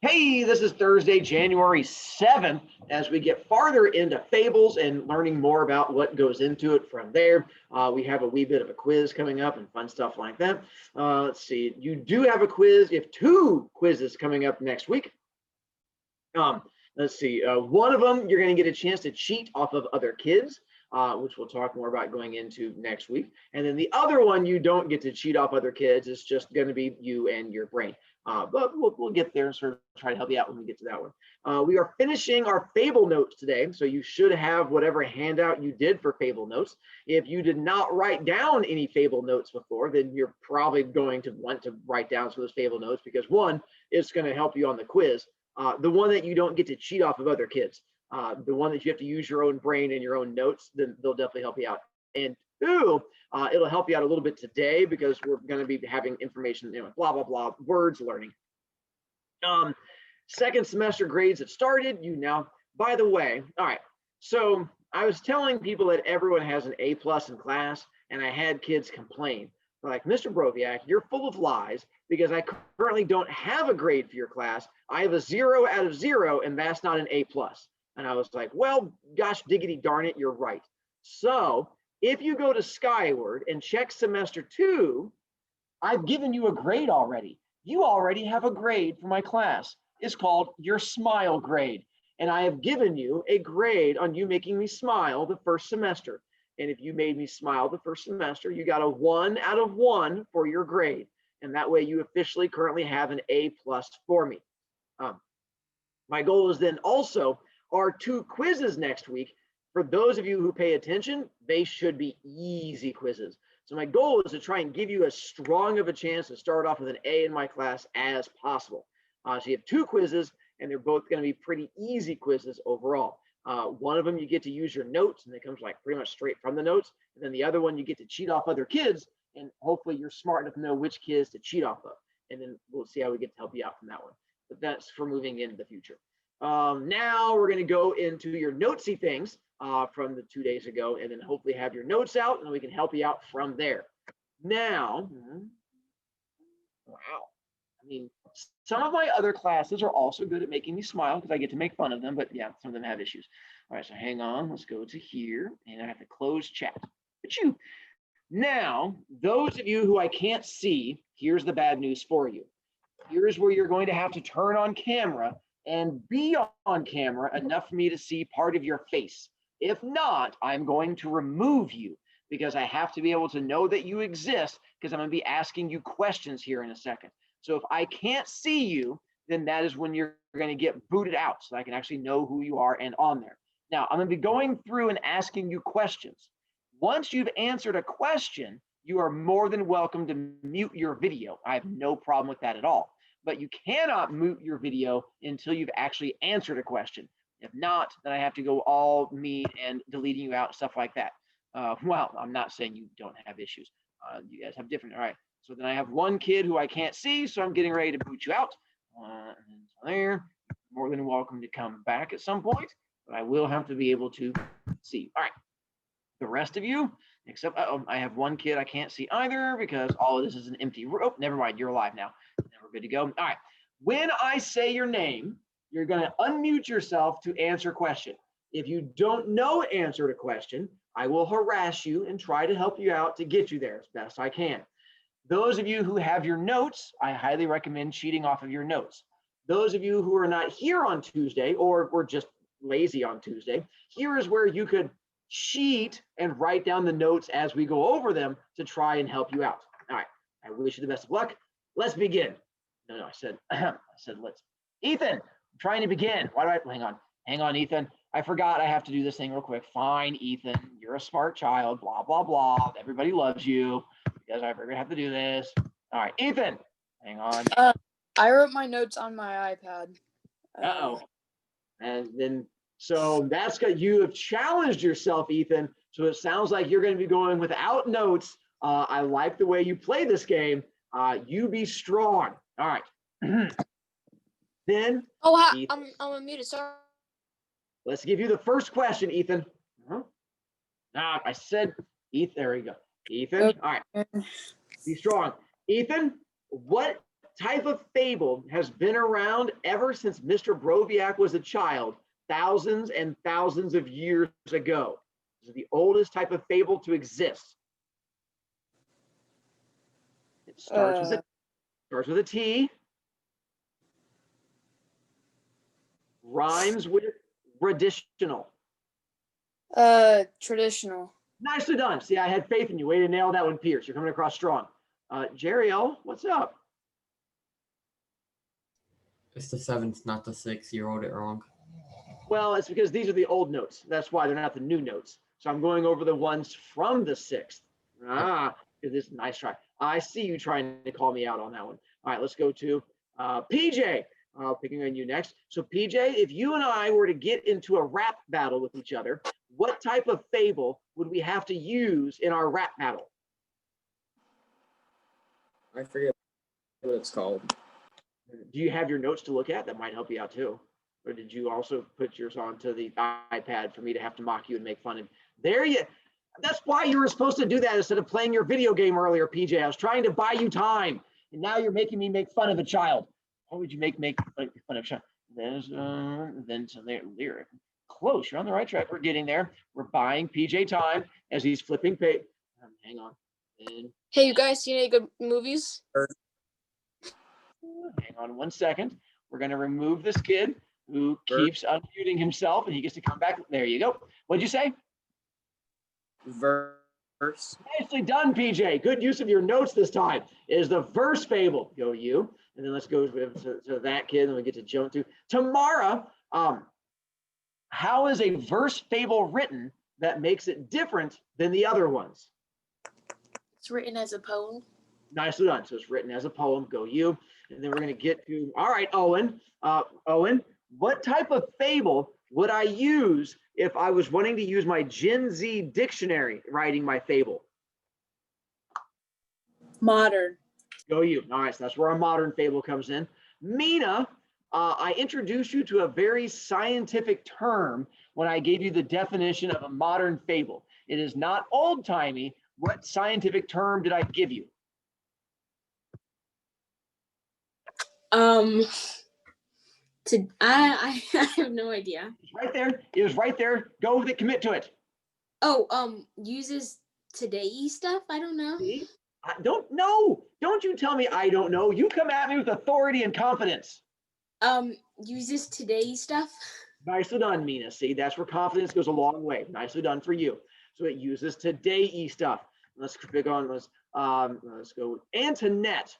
Hey, this is Thursday, January 7th, as we get farther into Fables and learning more about what goes into it from there. We have a wee bit of a quiz coming up and fun stuff like that. Let's see, you do have a quiz. You have two quizzes coming up next week. Let's see, one of them, you're going to get a chance to cheat off of other kids, which we'll talk more about going into next week. And then the other one, you don't get to cheat off other kids. It's just going to be you and your brain. But we'll get there and sort of try to help you out when we get to that one. We are finishing our Fable notes today, so you should have whatever handout you did for Fable notes. If you did not write down any Fable notes before, then you're probably going to want to write down some of those Fable notes because one, it's going to help you on the quiz. The one that you don't get to cheat off of other kids, the one that you have to use your own brain and your own notes, then they'll definitely help you out. And two, it'll help you out a little bit today because we're going to be having information, blah, blah, blah, words learning. Second semester grades have started. You now, by the way, all right. So I was telling people that everyone has an A+ in class, and I had kids complain. They're like, Mr. Broviak, you're full of lies because I currently don't have a grade for your class. I have a 0 out of 0, and that's not an A+. And I was like, well, gosh, diggity darn it, you're right. So if you go to Skyward and check semester 2, I've given you a grade already. You already have a grade for my class. It's called your smile grade. And I have given you a grade on you making me smile the first semester. And if you made me smile the first semester, you got a 1 out of 1 for your grade. And that way you officially currently have an A+ for me. My goal is then also our 2 quizzes next week. For those of you who pay attention, they should be easy quizzes. So my goal is to try and give you as strong of a chance to start off with an A in my class as possible. So you have 2 quizzes, and they're both going to be pretty easy quizzes overall. One of them you get to use your notes, and it comes like pretty much straight from the notes. And then the other one you get to cheat off other kids, and hopefully you're smart enough to know which kids to cheat off of. And then we'll see how we get to help you out from that one. But that's for moving into the future. Now we're going to go into your notesy things from the 2 days ago, and then hopefully have your notes out, and we can help you out from there. Now, wow. I mean, some of my other classes are also good at making me smile because I get to make fun of them, but yeah, some of them have issues. All right, so hang on. Let's go to here, and I have to close chat. Achoo. Now, those of you who I can't see, here's the bad news for you. Here's where you're going to have to turn on camera and be on camera enough for me to see part of your face. If not, I'm going to remove you because I have to be able to know that you exist because I'm going to be asking you questions here in a second. So if I can't see you, then that is when you're going to get booted out so I can actually know who you are and on there. Now, I'm going to be going through and asking you questions. Once you've answered a question, you are more than welcome to mute your video. I have no problem with that at all. But you cannot mute your video until you've actually answered a question. If not, then I have to go all me and deleting you out, stuff like that. Well, I'm not saying you don't have issues. You guys have different, all right. So then I have one kid who I can't see, so I'm getting ready to boot you out. And so there, more than welcome to come back at some point, but I will have to be able to see. All right, the rest of you, except, I have one kid I can't see either because all of this is an empty room. Oh, never mind, you're alive now. Now we're good to go. All right, when I say your name, you're gonna unmute yourself to answer a question. If you don't know answer to question, I will harass you and try to help you out to get you there as best I can. Those of you who have your notes, I highly recommend cheating off of your notes. Those of you who are not here on Tuesday or were just lazy on Tuesday, here is where you could cheat and write down the notes as we go over them to try and help you out. All right, I wish you the best of luck. Let's begin. No, I said let's. Ethan, I'm trying to begin. Why do I, hang on, Ethan. I forgot I have to do this thing real quick. Fine, Ethan, you're a smart child, blah, blah, blah. Everybody loves you because I figured I have to do this. All right, Ethan, hang on. I wrote my notes on my iPad. Uh-oh. And then, so that's good. You have challenged yourself, Ethan. So it sounds like you're going to be going without notes. I like the way you play this game. You be strong. All right. Then. Oh, hi, I'm unmuted. Sorry. Let's give you the first question, Ethan. I said, Ethan, there we go. Ethan, all right, be strong. Ethan, what type of fable has been around ever since Mr. Broviac was a child, thousands and thousands of years ago. This is the oldest type of fable to exist. It starts with a T, rhymes with traditional. Traditional. Nicely done. See, I had faith in you. Way to nail that one, Pierce. You're coming across strong. Jerry L, what's up? It's the 7th, not the 6th. You wrote it wrong. Well, it's because these are the old notes. That's why they're not the new notes. So I'm going over the ones from the 6th. This is nice try. I see you trying to call me out on that one. All right, let's go to PJ. Picking on you next. So PJ, if you and I were to get into a rap battle with each other, what type of fable would we have to use in our rap battle? I forget what it's called. Do you have your notes to look at? That might help you out too. Or did you also put yours onto the iPad for me to have to mock you and make fun of? That's why you were supposed to do that instead of playing your video game earlier, PJ. I was trying to buy you time, and now you're making me make fun of a child. Why would you make fun of a child? Then some lyric. Close. You're on the right track. We're getting there. We're buying PJ time as he's flipping page. Hang on. Hey, you guys seen any good movies? Hang on 1 second. We're going to remove this kid who keeps unmuting himself, and he gets to come back. There you go. What'd you say? Verse. Nicely done, PJ. Good use of your notes this time. It is the verse fable. Go you. And then let's go to that kid, and we get to jump to Tamara. How is a verse fable written that makes it different than the other ones? It's written as a poem. Nicely done. So it's written as a poem. Go you. And then we're going to get to, all right, Owen. Owen, what type of fable would I use if I was wanting to use my Gen Z dictionary writing my fable? Modern. Go you. All right, so that's where our modern fable comes in. Mina, I introduced you to a very scientific term when I gave you the definition of a modern fable. It is not old-timey. What scientific term did I give you? I have no idea. It's right there. It was right there. Go with it. Commit to it. Oh, uses today stuff? I don't know. See? I don't know. Don't you tell me I don't know. You come at me with authority and confidence. Uses today stuff? Nicely done, Mina. See, that's where confidence goes a long way. Nicely done for you. So it uses today stuff. Let's pick on, let's go with Antoinette.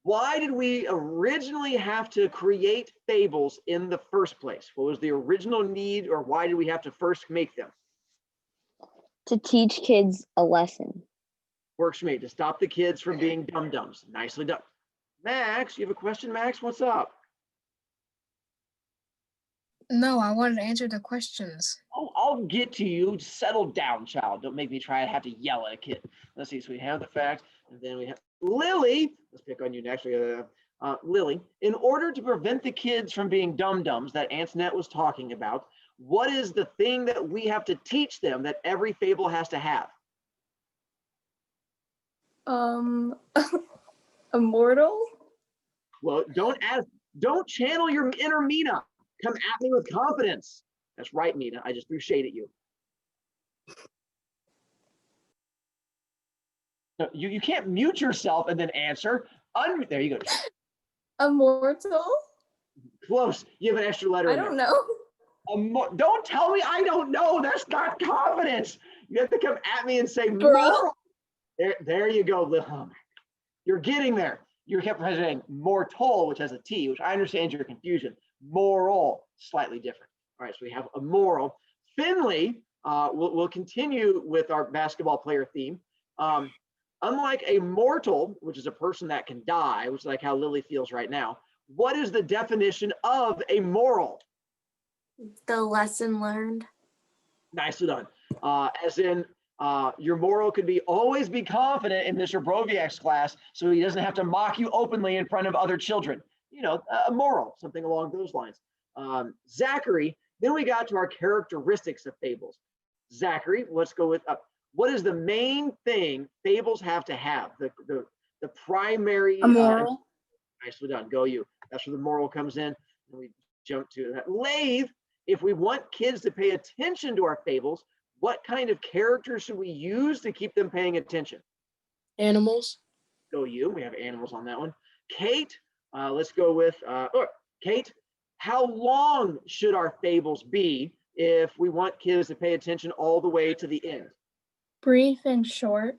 Why did we originally have to create fables in the first place? What was the original need, or why did we have to first make them? To teach kids a lesson. Works for me, to stop the kids from being dum-dums. Nicely done. Max, you have a question, Max? What's up? No, I wanted to answer the questions. Oh, I'll get to you. Settle down, child. Don't make me try to have to yell at a kid. Let's see. So we have the facts, and then we have Lily. Let's pick on you next. Lily, in order to prevent the kids from being dum-dums that Antoinette was talking about, what is the thing that we have to teach them that every fable has to have? Immortal? Well, don't channel your inner Mina. Come at me with confidence. That's right, Mina. I just threw shade at you. No, you can't mute yourself and then answer. There you go. Immortal? Close. You have an extra letter. I don't know. Don't tell me I don't know. That's not confidence. You have to come at me and say, Bro. There you go. You're getting there. You kept saying mortal, which has a T, which I understand your confusion. Moral, slightly different. All right, so we have a moral. Finley, we'll continue with our basketball player theme. Unlike a mortal, which is a person that can die, which is like how Lily feels right now, what is the definition of a moral? The lesson learned. Nicely done. As in, your moral could be always be confident in Mr. Broviac's class so he doesn't have to mock you openly in front of other children. You know, a moral, something along those lines. Zachary, then we got to our characteristics of fables. Zachary, let's go with what is the main thing fables have to have? The primary. A moral? Nicely done. Go you. That's where the moral comes in. And we jump to that. Lathe, if we want kids to pay attention to our fables, what kind of characters should we use to keep them paying attention? Animals. Go you. We have animals on that one. Kate, let's go with Kate. How long should our fables be if we want kids to pay attention all the way to the end? Brief and short.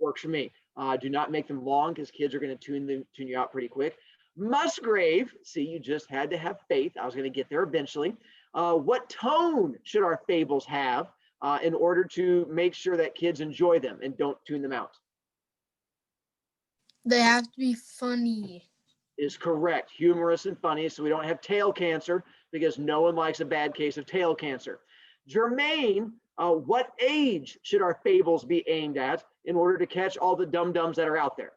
Works for me. Do not make them long because kids are going to tune you out pretty quick. Musgrave, see, you just had to have faith. I was going to get there eventually. What tone should our fables have in order to make sure that kids enjoy them and don't tune them out? They have to be funny. Is correct. Humorous and funny, so we don't have tail cancer because no one likes a bad case of tail cancer. Jermaine, what age should our fables be aimed at in order to catch all the dum-dums that are out there?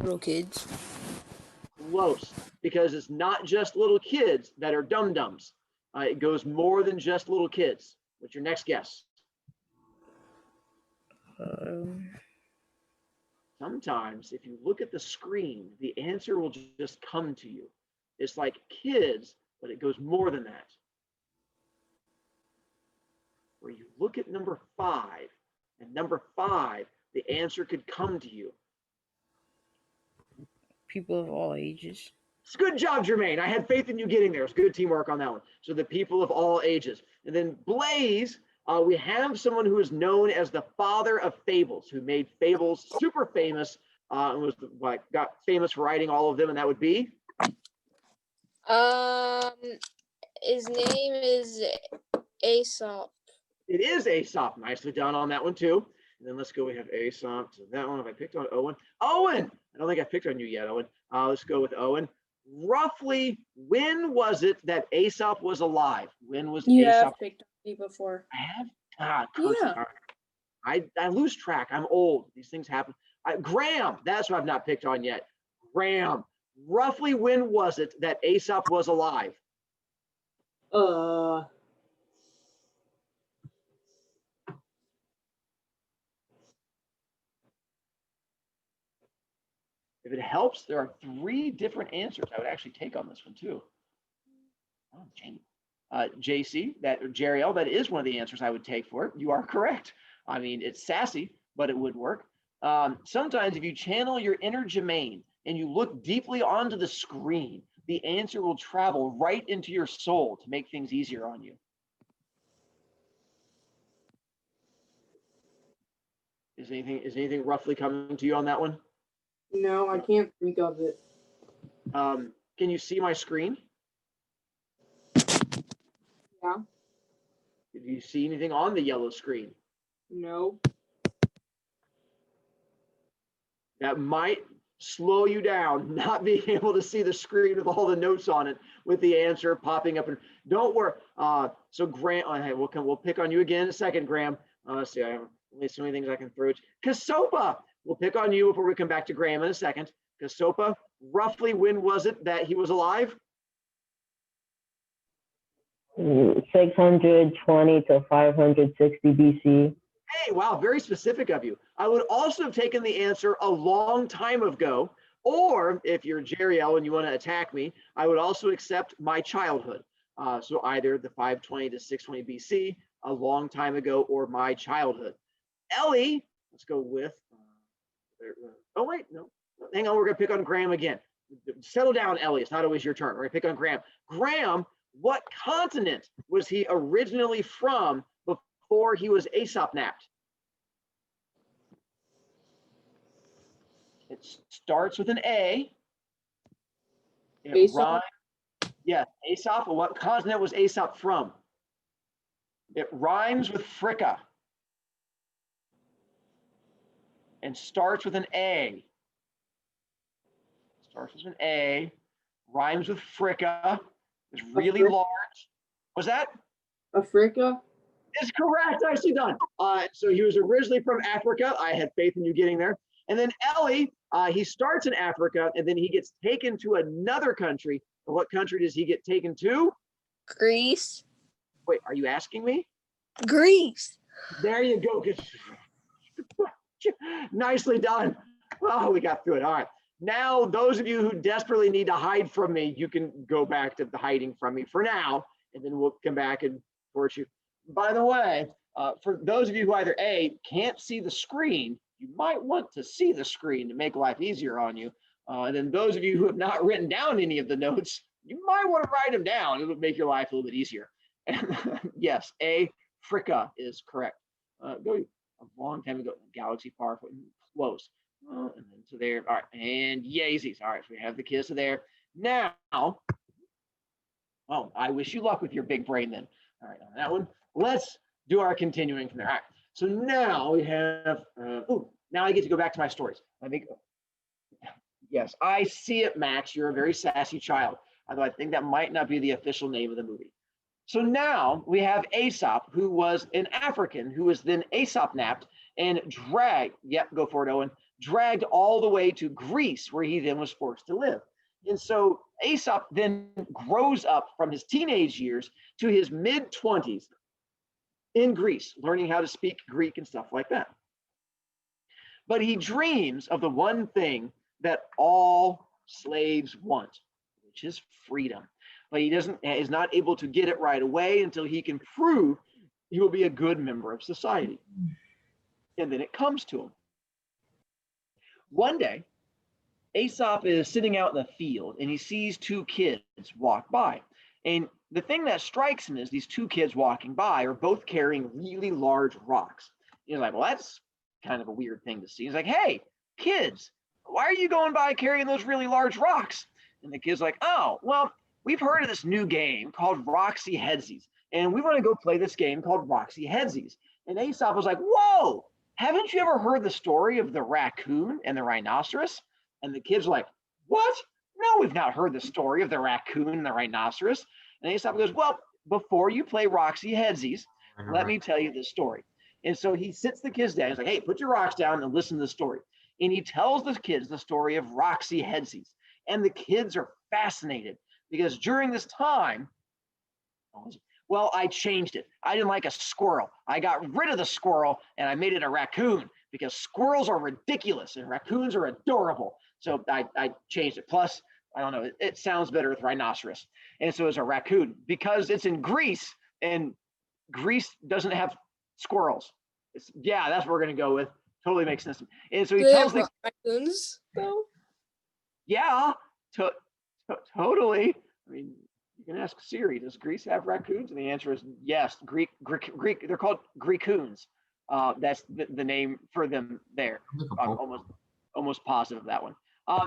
Little kids. Close, because it's not just little kids that are dum-dums. It goes more than just little kids. What's your next guess? Sometimes if you look at the screen, the answer will just come to you. It's like kids, but it goes more than that. Where you look at number 5, and number 5, the answer could come to you. People of all ages. It's a good job, Jermaine. I had faith in you getting there. It's good teamwork on that one. So the people of all ages. And then Blaze, we have someone who is known as the father of fables, who made fables super famous and was like got famous for writing all of them, and that would be? His name is Aesop. It is Aesop. Nicely done on that one too. And then let's go. We have Aesop. So that one, have I picked on Owen? Owen! I don't think I picked on you yet, Owen. Let's go with Owen. Roughly, when was it that Aesop was alive? When was You Aesop? have picked on me before. I have? Curse. Yeah. I lose track. I'm old. These things happen. Graham, that's what I've not picked on yet. Graham, roughly when was it that Aesop was alive? If it helps, there are 3 different answers I would actually take on this one too. Oh, Jamie. JC, Jeriel, that is one of the answers I would take for it. You are correct. I mean, it's sassy, but it would work. Sometimes if you channel your inner Jermaine and you look deeply onto the screen, the answer will travel right into your soul to make things easier on you. Is anything roughly coming to you on that one? No, I can't think of it. Can you see my screen? Yeah. Did you see anything on the yellow screen? No. That might slow you down, not being able to see the screen with all the notes on it, with the answer popping up. And don't worry. So Graham, we'll pick on you again in a second, Graham. Let's see. I have only so many things I can throw at you. Casopa, we'll pick on you before we come back to Graham in a second. Casopa, roughly when was it that he was alive? 620 to 560 BC. Hey, wow, very specific of you. I would also have taken the answer a long time ago, or if you're Jeriel and you want to attack me, I would also accept my childhood. So either the 520 to 620 BC, a long time ago, or my childhood. Ellie, let's go with, oh wait, no, hang on, we're gonna pick on Graham again. Settle down, Ellie, it's not always your turn. We're gonna pick on Graham. Graham, what continent was he originally from before he was Aesop napped? It starts with an A. Aesop? Yeah, Aesop. What continent was Aesop from? It rhymes with Fricka and starts with an A. Starts with an A, rhymes with Fricka. It's really large. Was that? Africa? It's correct. Nicely done. So he was originally from Africa. I had faith in you getting there. And then Ellie, he starts in Africa and then he gets taken to another country. What country does he get taken to? Greece. Wait, are you asking me? Greece. There you go. Nicely done. Well, we got through it. All right. Now, those of you who desperately need to hide from me, you can go back to the hiding from me for now, and then we'll come back and torch you. By the way, for those of you who either A, can't see the screen, you might want to see the screen to make life easier on you. And then those of you who have not written down any of the notes, you might want to write them down. It'll make your life a little bit easier. And yes, Africa is correct. Go a long time ago, galaxy far close. And then to there. All right, and Yeezys. All right, so we have the kids to there. Now, oh, I wish you luck with your big brain then. All right, on that one, let's do our continuing from there. All right, so now we have, now I get to go back to my stories. Let me go. Yes, I see it, Max. You're a very sassy child, although I think that might not be the official name of the movie. So now we have Aesop, who was an African, who was then Aesop napped and dragged, yep, go for it, Owen, dragged all the way to Greece, where he then was forced to live. And so Aesop then grows up from his teenage years to his mid-20s in Greece, learning how to speak Greek and stuff like that. But he dreams of the one thing that all slaves want, which is freedom. But he is not able to get it right away until he can prove he will be a good member of society. And then it comes to him. One day, Aesop is sitting out in the field and he sees two kids walk by. And the thing that strikes him is these two kids walking by are both carrying really large rocks. He's like, well, that's kind of a weird thing to see. He's like, hey, kids, why are you going by carrying those really large rocks? And the kid's like, oh, well, we've heard of this new game called Roxy Headsies, and we want to go play this game called Roxy Headsies. And Aesop was like, whoa, haven't you ever heard the story of the raccoon and the rhinoceros? And the kids were like, what? No, we've not heard the story of the raccoon and the rhinoceros. And Aesop goes, well, before you play Roxy Headsies, let me tell you this story. And so he sits the kids down. He's like, hey, put your rocks down and listen to the story. And he tells the kids the story of Roxy Headsies. And the kids are fascinated because during this time, well, I changed it. I didn't like a squirrel. I got rid of the squirrel and I made it a raccoon because squirrels are ridiculous and raccoons are adorable. So I changed it. Plus, I don't know, it sounds better with rhinoceros. And so it's a raccoon because it's in Greece and Greece doesn't have squirrels. Yeah, that's what we're going to go with. Totally makes sense. And so he tells the raccoons, though? Yeah, totally. I mean, you can ask Siri, does Greece have raccoons? And the answer is yes. Greek, they're called Greekoons. That's the name for them there. I'm almost positive of that one.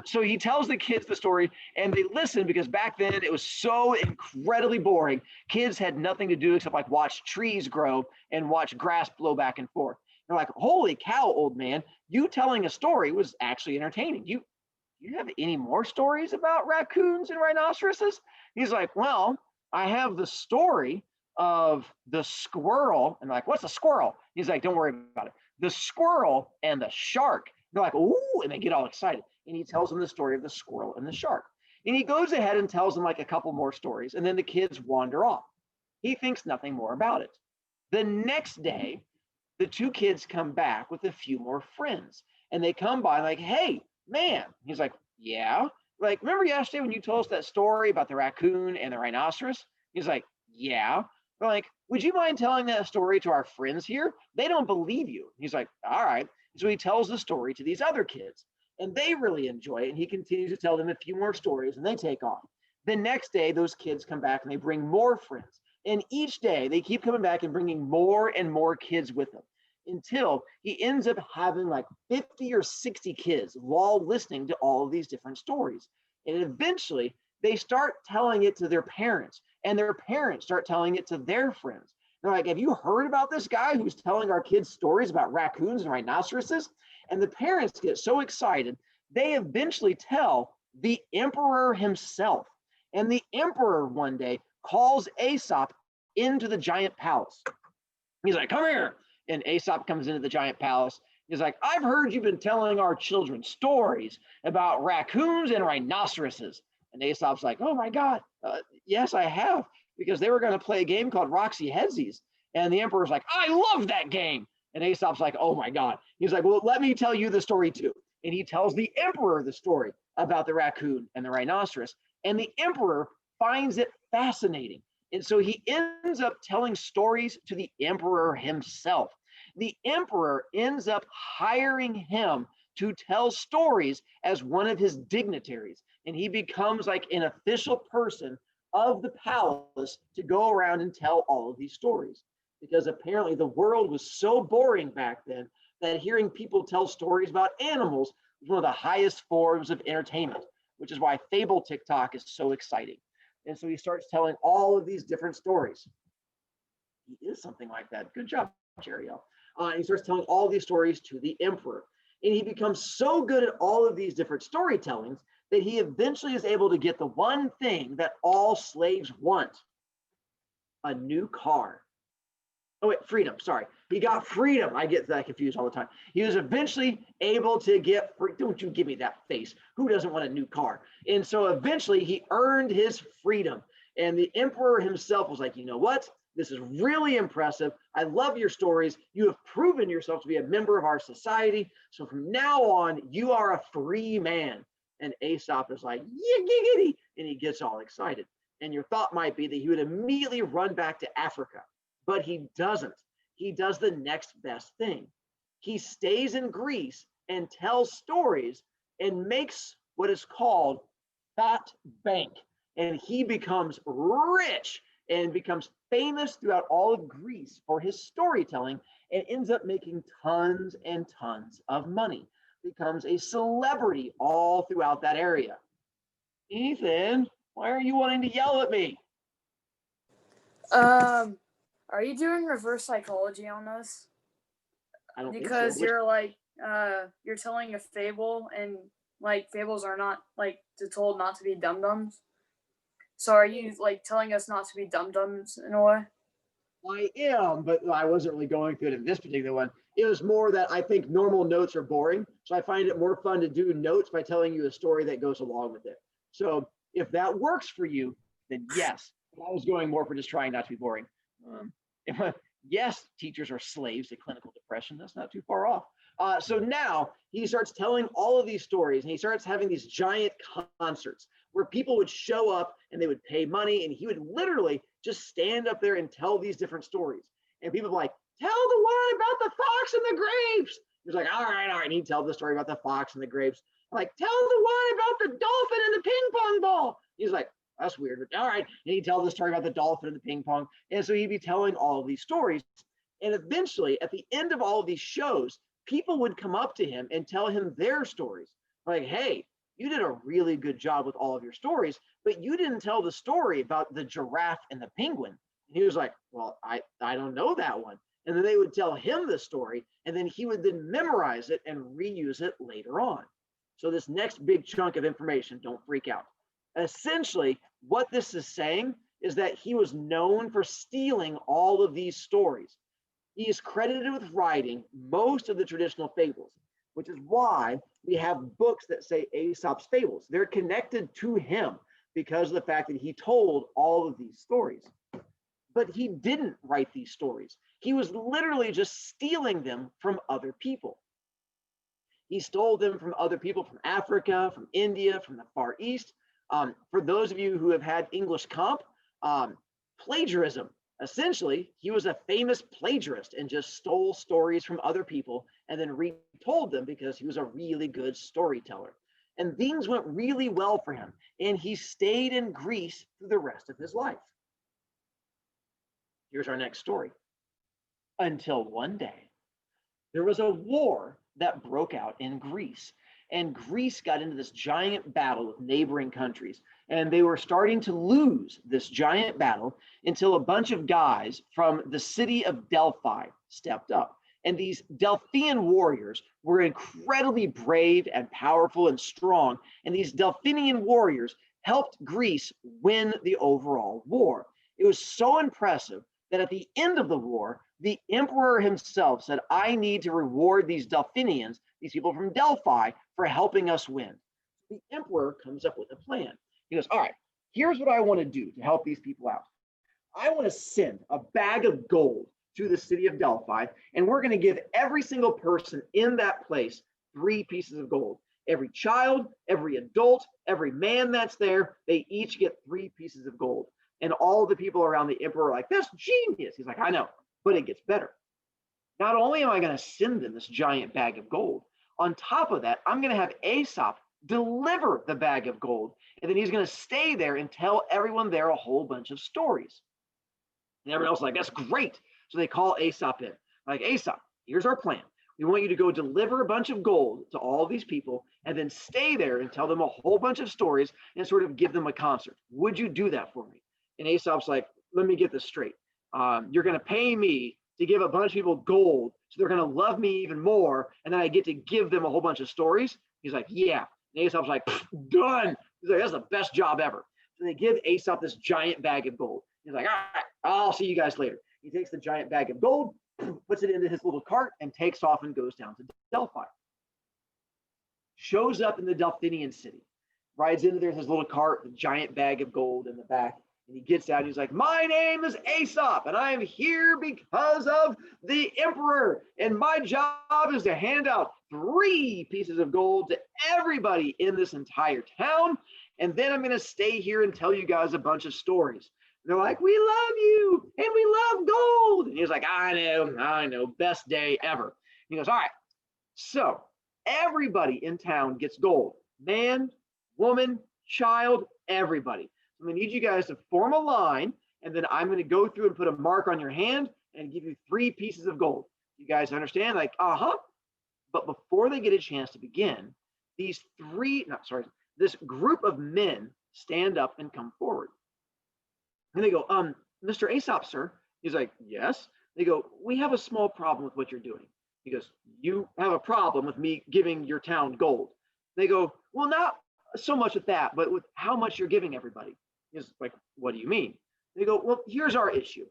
So he tells the kids the story and they listen because back then it was so incredibly boring. Kids had nothing to do except like watch trees grow and watch grass blow back and forth. They're like, holy cow, old man, you telling a story was actually entertaining. You have any more stories about raccoons and rhinoceroses? He's like, well, I have the story of the squirrel. And I'm like, what's a squirrel? He's like, don't worry about it. The squirrel and the shark. They're like, ooh, and they get all excited. And he tells them the story of the squirrel and the shark. And he goes ahead and tells them like a couple more stories. And then the kids wander off. He thinks nothing more about it. The next day, the two kids come back with a few more friends. And they come by like, hey, man. He's like, yeah. Like, remember yesterday when you told us that story about the raccoon and the rhinoceros? He's like, yeah. They're like, would you mind telling that story to our friends here? They don't believe you. He's like, all right. So he tells the story to these other kids and they really enjoy it. And he continues to tell them a few more stories and they take off. The next day, those kids come back and they bring more friends. And each day they keep coming back and bringing more and more kids with them until he ends up having like 50 or 60 kids all listening to all of these different stories. And eventually they start telling it to their parents and their parents start telling it to their friends. They're like, have you heard about this guy who's telling our kids stories about raccoons and rhinoceroses? And the parents get so excited, they eventually tell the emperor himself. And the emperor one day calls Aesop into the giant palace. He's like, come here. And Aesop comes into the giant palace. He's like, I've heard you've been telling our children stories about raccoons and rhinoceroses. And Aesop's like, oh my God, yes, I have, because they were going to play a game called Roxy Headsies. And the emperor's like, I love that game. And Aesop's like, oh my God. He's like, well, let me tell you the story too. and he tells the emperor the story about the raccoon and the rhinoceros. And the emperor finds it fascinating. And so he ends up telling stories to the emperor himself. The emperor ends up hiring him to tell stories as one of his dignitaries. And he becomes like an official person of the palace to go around and tell all of these stories. Because apparently the world was so boring back then that hearing people tell stories about animals was one of the highest forms of entertainment, which is why Fable TikTok is so exciting. And so he starts telling all of these different stories. He is something like that. Good job, Jeriel. And he starts telling all these stories to the emperor. And he becomes so good at all of these different storytellings that he eventually is able to get the one thing that all slaves want: a new car. Oh wait, freedom, sorry. He got freedom. I get that confused all the time. He was eventually able to get free. Don't you give me that face. Who doesn't want a new car? And so eventually he earned his freedom. And the emperor himself was like, you know what? This is really impressive. I love your stories. You have proven yourself to be a member of our society. So from now on, you are a free man. And Aesop is like, yeah, giggity. And he gets all excited. And your thought might be that he would immediately run back to Africa. But he doesn't. He does the next best thing. He stays in Greece and tells stories and makes what is called fat bank. And he becomes rich and becomes famous throughout all of Greece for his storytelling and ends up making tons and tons of money. Becomes a celebrity all throughout that area. Ethan, why are you wanting to yell at me? Are you doing reverse psychology on this? I don't Because think so. you're like, you're telling a fable, and like fables are not like told not to be dum-dums. So are you like telling us not to be dum-dums in a way? I am, but I wasn't really going through it in this particular one. It was more that I think normal notes are boring. So I find it more fun to do notes by telling you a story that goes along with it. So if that works for you, then yes. But I was going more for just trying not to be boring. Yes, teachers are slaves to clinical depression. That's not too far off. So now he starts telling all of these stories, and he starts having these giant concerts where people would show up and they would pay money, and he would literally just stand up there and tell these different stories. And people were like, tell the one about the fox and the grapes. He was like, all right. And he'd tell the story about the fox and the grapes. Like, tell the one about the dolphin and the ping pong ball. He's like, that's weird, but all right. And he'd tell the story about the dolphin and the ping pong. And so he'd be telling all of these stories. And eventually, at the end of all of these shows, people would come up to him and tell him their stories. Like, hey, you did a really good job with all of your stories, but you didn't tell the story about the giraffe and the penguin. And he was like, well, I don't know that one. And then they would tell him the story, and then he would then memorize it and reuse it later on. So this next big chunk of information, don't freak out. Essentially, what this is saying is that he was known for stealing all of these stories. He is credited with writing most of the traditional fables, which is why we have books that say Aesop's Fables. They're connected to him because of the fact that he told all of these stories. But he didn't write these stories. He was literally just stealing them from other people. He stole them from other people from Africa, from India, from the Far East. For those of you who have had English comp, plagiarism. Essentially, he was a famous plagiarist and just stole stories from other people and then retold them because he was a really good storyteller. And things went really well for him. And he stayed in Greece for the rest of his life. Here's our next story. Until one day, there was a war that broke out in Greece. And Greece got into this giant battle with neighboring countries. And they were starting to lose this giant battle until a bunch of guys from the city of Delphi stepped up. And these Delphian warriors were incredibly brave and powerful and strong. And these Delphinian warriors helped Greece win the overall war. It was so impressive that at the end of the war, the emperor himself said, I need to reward these Delphinians, these people from Delphi, for helping us win. The emperor comes up with a plan. He goes, all right, here's what I want to do to help these people out. I want to send a bag of gold to the city of Delphi, and we're going to give every single person in that place 3 pieces of gold. Every child, every adult, every man that's there, they each get 3 pieces of gold. And all the people around the emperor are like, that's genius. He's like, I know, but it gets better. Not only am I going to send them this giant bag of gold, on top of that, I'm going to have Aesop deliver the bag of gold. And then he's going to stay there and tell everyone there a whole bunch of stories. And everyone else is like, that's great. So they call Aesop in. Like, Aesop, here's our plan. We want you to go deliver a bunch of gold to all of these people and then stay there and tell them a whole bunch of stories and sort of give them a concert. Would you do that for me? And Aesop's like, let me get this straight. You're going to pay me to give a bunch of people gold, so they're going to love me even more, and then I get to give them a whole bunch of stories? He's like, yeah. And Aesop's like, done. He's like, that's the best job ever. So they give Aesop this giant bag of gold. He's like, all right, I'll see you guys later. He takes the giant bag of gold, puts it into his little cart, and takes off and goes down to Delphi. Shows up in the Delphinian city, rides into there with his little cart, the giant bag of gold in the back, and he gets out. And he's like, my name is Aesop, and I'm here because of the emperor, and my job is to hand out 3 pieces of gold to everybody in this entire town, and then I'm going to stay here and tell you guys a bunch of stories. They're like, we love you, and we love gold. And he's like, I know, best day ever. He goes, all right, so everybody in town gets gold. Man, woman, child, everybody. So I'm gonna need you guys to form a line, and then I'm gonna go through and put a mark on your hand and give you 3 pieces of gold. You guys understand? Like, But before they get a chance to begin, this group of men stand up and come forward. And they go, Mr. Aesop, sir. He's like, yes. They go, we have a small problem with what you're doing. He goes, you have a problem with me giving your town gold. They go, well, not so much with that, but with how much you're giving everybody. He's like, what do you mean? They go, well, here's our issue.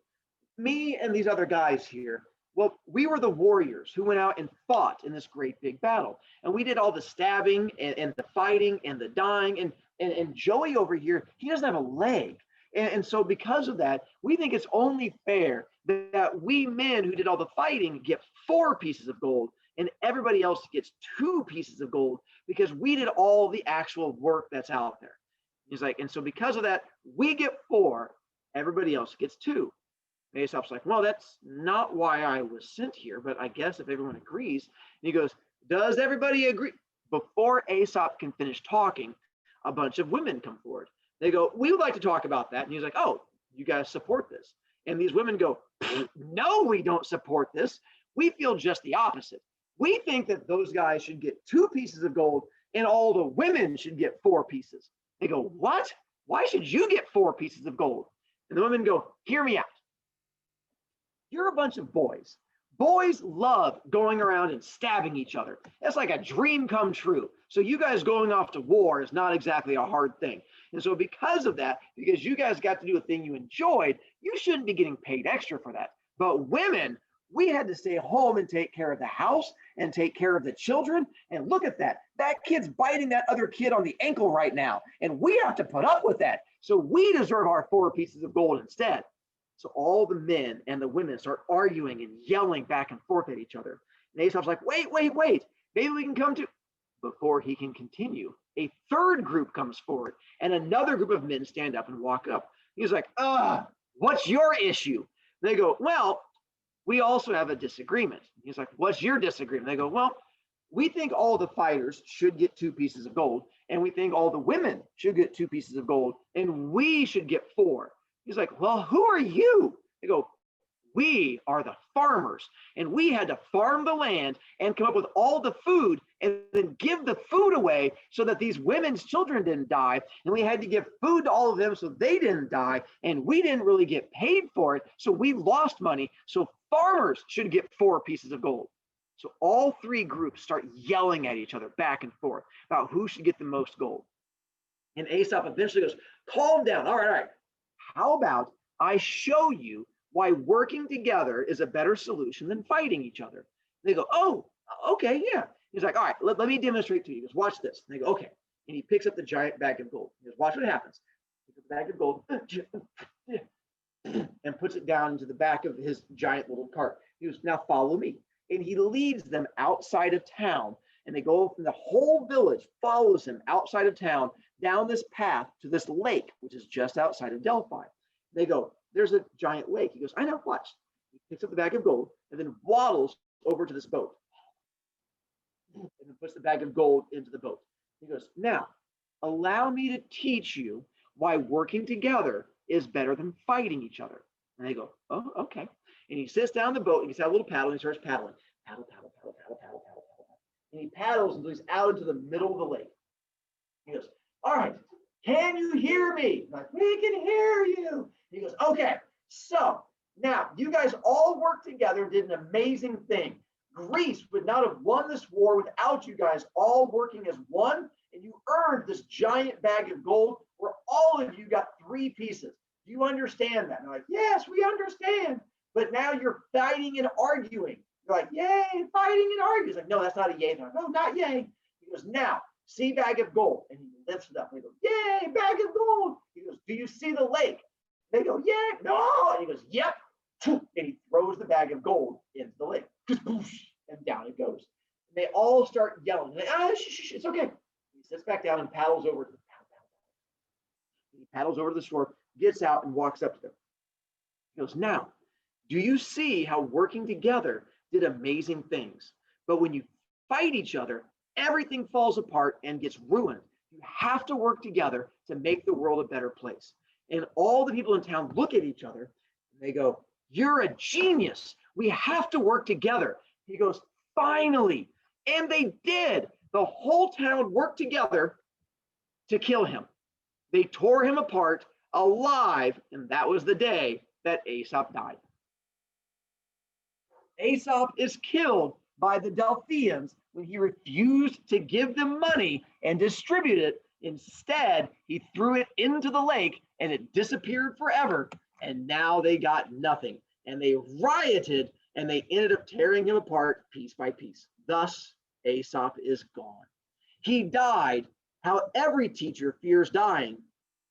Me and these other guys here, well, we were the warriors who went out and fought in this great big battle. And we did all the stabbing and the fighting and the dying. And Joey over here, he doesn't have a leg. And so because of that, we think it's only fair that we men who did all the fighting get 4 pieces of gold and everybody else gets 2 pieces of gold because we did all the actual work that's out there. He's like, and so because of that, we get 4, everybody else gets 2. And Aesop's like, well, that's not why I was sent here, but I guess if everyone agrees. And he goes, does everybody agree? Before Aesop can finish talking, a bunch of women come forward. They go, we would like to talk about that. And he's like, oh, you guys support this? And these women go, no, we don't support this. We feel just the opposite. We think that those guys should get 2 pieces of gold and all the women should get 4 pieces. They go, what? Why should you get 4 pieces of gold? And the women go, hear me out. You're a bunch of boys. Boys love going around and stabbing each other. That's like a dream come true. So you guys going off to war is not exactly a hard thing. And so because of that, because you guys got to do a thing you enjoyed, you shouldn't be getting paid extra for that. But women, we had to stay home and take care of the house and take care of the children. And look at that. That kid's biting that other kid on the ankle right now. And we have to put up with that. So we deserve our 4 pieces of gold instead. So all the men and the women start arguing and yelling back and forth at each other. And Aesop's like, wait. Maybe we can come to. Before he can continue, a 3rd group comes forward and another group of men stand up and walk up. He's like, what's your issue? They go, well, we also have a disagreement. He's like, what's your disagreement? They go, well, we think all the fighters should get 2 pieces of gold, and we think all the women should get 2 pieces of gold, and we should get 4. He's like, well, who are you? They go, we are the farmers, and we had to farm the land and come up with all the food and then give the food away so that these women's children didn't die. And we had to give food to all of them so they didn't die. And we didn't really get paid for it. So we lost money. So farmers should get 4 pieces of gold. So all 3 groups start yelling at each other back and forth about who should get the most gold. And Aesop eventually goes, calm down. All right. How about I show you why working together is a better solution than fighting each other? They go, oh, okay, yeah. He's like, all right, let me demonstrate to you. He goes, watch this. And they go, okay. And he picks up the giant bag of gold. He goes, watch what happens. He picks up the bag of gold and puts it down into the back of his giant little cart. He goes, now follow me. And he leads them outside of town. and they go, and the whole village follows him outside of town down this path to this lake, which is just outside of Delphi. They go, there's a giant lake. He goes, I know, watch. He picks up the bag of gold and then waddles over to this boat and then puts the bag of gold into the boat. He goes, now, allow me to teach you why working together is better than fighting each other. And they go, oh, okay. And he sits down the boat and he's got a little paddle and he starts paddling. Paddle, paddle, paddle, paddle, paddle, paddle, paddle. And he paddles until he's out into the middle of the lake. He goes, all right, can you hear me? I'm like, we can hear you. He goes, okay, so now you guys all worked together, did an amazing thing. Greece would not have won this war without you guys all working as one, and you earned this giant bag of gold where all of you got 3 pieces. Do you understand that? And they're like, yes, we understand. But now you're fighting and arguing. You're like, yay, fighting and arguing. He's like, no, that's not a yay. They're like, no, not yay. He goes, now, see bag of gold. And he lifts it up. And he goes, yay, bag of gold. He goes, do you see the lake? They go, yeah, no. And he goes, yep. And he throws the bag of gold into the lake. And down it goes. And they all start yelling. Like, it's okay. He sits back down and paddles over to He paddles over to the shore, gets out and walks up to them. He goes, now, do you see how working together did amazing things? But when you fight each other, everything falls apart and gets ruined. You have to work together to make the world a better place. And all the people in town look at each other and they go, you're a genius. We have to work together. He goes, finally. And they did. The whole town worked together to kill him. They tore him apart alive, and that was the day that Aesop died. Aesop is killed by the Delphians when he refused to give them money and distribute it. Instead, he threw it into the lake and it disappeared forever. And now they got nothing. And they rioted and they ended up tearing him apart piece by piece. Thus, Aesop is gone. He died how every teacher fears dying,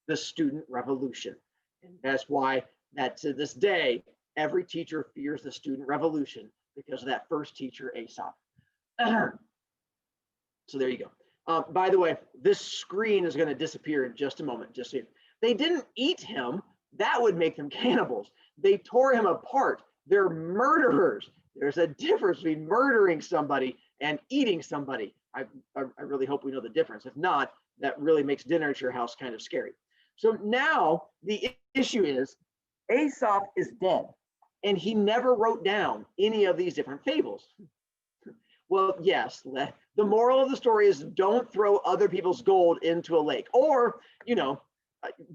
the student revolution. And that's why that to this day, every teacher fears the student revolution because of that first teacher, Aesop. So there you go. By the way, this screen is going to disappear in just a moment. Just so they didn't eat him. That would make them cannibals. They tore him apart. They're murderers. There's a difference between murdering somebody and eating somebody. I really hope we know the difference. If not, that really makes dinner at your house kind of scary. So now the issue is Aesop is dead and he never wrote down any of these different fables. Well, yes, the moral of the story is don't throw other people's gold into a lake, or,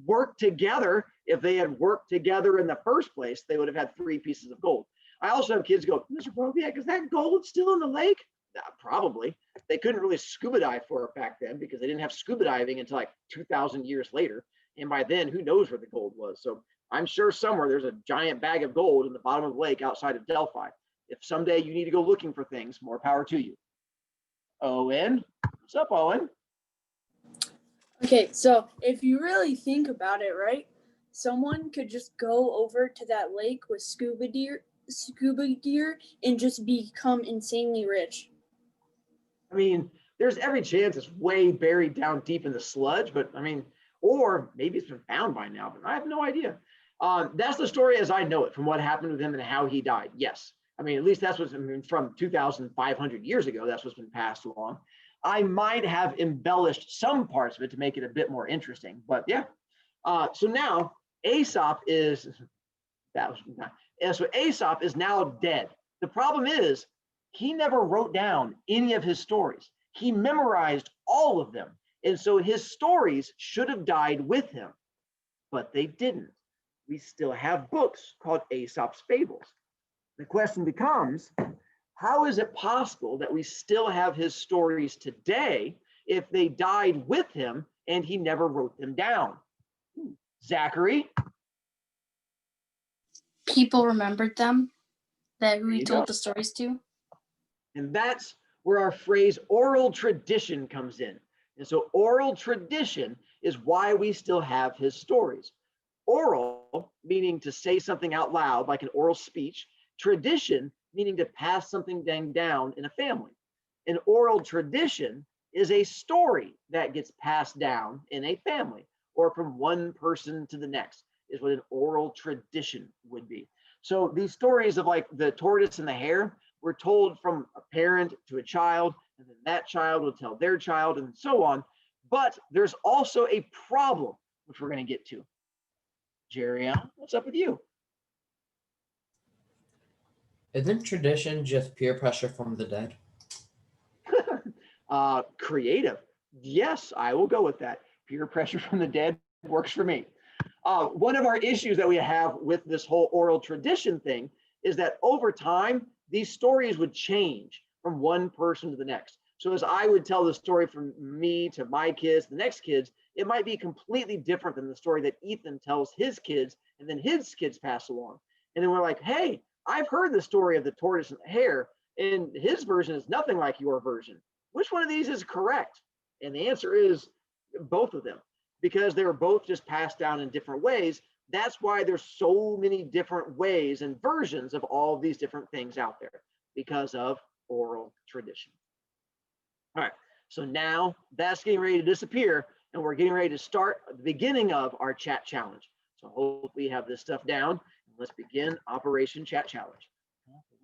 work together. If they had worked together in the first place, they would have had 3 pieces of gold. I also have kids go, Mr. Broviak, is that gold still in the lake? Probably. They couldn't really scuba dive for it back then because they didn't have scuba diving until like 2,000 years later. And by then, who knows where the gold was? So I'm sure somewhere there's a giant bag of gold in the bottom of the lake outside of Delphi. If someday you need to go looking for things, more power to you. Owen, what's up, Owen? Okay, so if you really think about it, right? Someone could just go over to that lake with scuba gear and just become insanely rich. I mean, there's every chance it's way buried down deep in the sludge, but I mean, or maybe it's been found by now, but I have no idea. That's the story as I know it from what happened with him and how he died. Yes. I mean, at least that's what's from 2,500 years ago. That's what's been passed along. I might have embellished some parts of it to make it a bit more interesting, but yeah. So now Aesop is Aesop is now dead. The problem is he never wrote down any of his stories. He memorized all of them. And so his stories should have died with him, but they didn't. We still have books called Aesop's Fables. The question becomes, how is it possible that we still have his stories today if they died with him and he never wrote them down? Zachary? People remembered them that There we you told go. the stories to. And that's where our phrase oral tradition comes in. And so oral tradition is why we still have his stories. Oral, meaning to say something out loud, like an oral speech. Tradition, meaning to pass something down in a family. An oral tradition is a story that gets passed down in a family or from one person to the next, is what an oral tradition would be. So these stories of like the tortoise and the hare were told from a parent to a child, and then that child will tell their child, and so on. But there's also a problem, which we're going to get to. Jerry, what's up with you? Isn't tradition just peer pressure from the dead? Creative. Yes, I will go with that. Peer pressure from the dead works for me. One of our issues that we have with this whole oral tradition thing is that over time, these stories would change from one person to the next. So as I would tell the story from me to my kids, the next kids, it might be completely different than the story that Ethan tells his kids, and then his kids pass along. And then we're like, hey, I've heard the story of the tortoise and the hare, and his version is nothing like your version. Which one of these is correct? And the answer is both of them, because they were both just passed down in different ways. That's why there's so many different ways and versions of all of these different things out there, because of oral tradition. All right, so now that's getting ready to disappear, and we're getting ready to start at the beginning of our chat challenge. So hopefully you have this stuff down. Let's begin Operation Chat Challenge.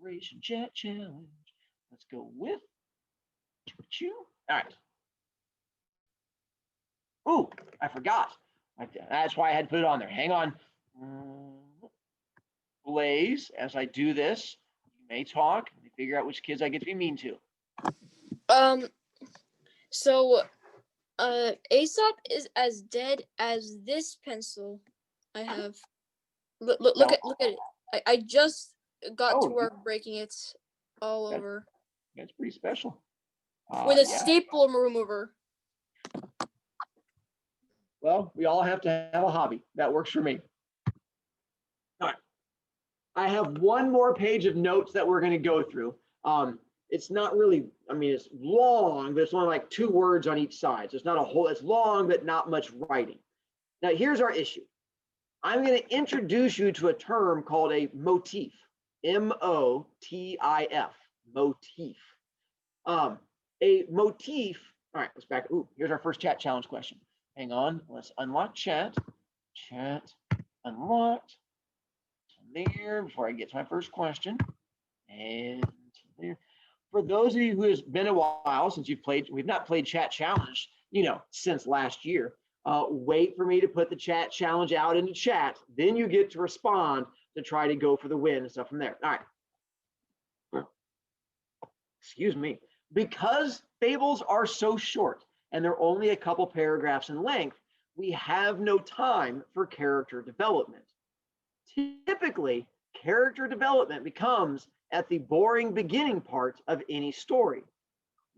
Operation Chat Challenge. Let's go with you. All right. Ooh, I forgot. That's why I had to put it on there. Hang on. Blaze, as I do this, you may talk and figure out which kids I get to be mean to. So Aesop is as dead as this pencil I have. Look at it. I just got to work breaking it all over. That's pretty special. With a staple remover. Well, we all have to have a hobby. That works for me. All right. I have one more page of notes that we're going to go through. It's not really, I mean, it's long, but it's only like 2 words on each side. So it's not a whole, it's long, but not much writing. Now, here's our issue. I'm going to introduce you to a term called a motif. M-O-T-I-F. Motif. A motif. All right, let's back. Ooh, here's our first chat challenge question. Hang on. Let's unlock chat. Chat unlocked. There, before I get to my first question. And there. For those of you who has been a while since you've played, we've not played chat challenge, since last year. Wait for me to put the chat challenge out into chat. Then you get to respond to try to go for the win and stuff from there. All right. Excuse me. Because fables are so short and they're only a couple paragraphs in length, we have no time for character development. Typically, character development becomes at the boring beginning part of any story.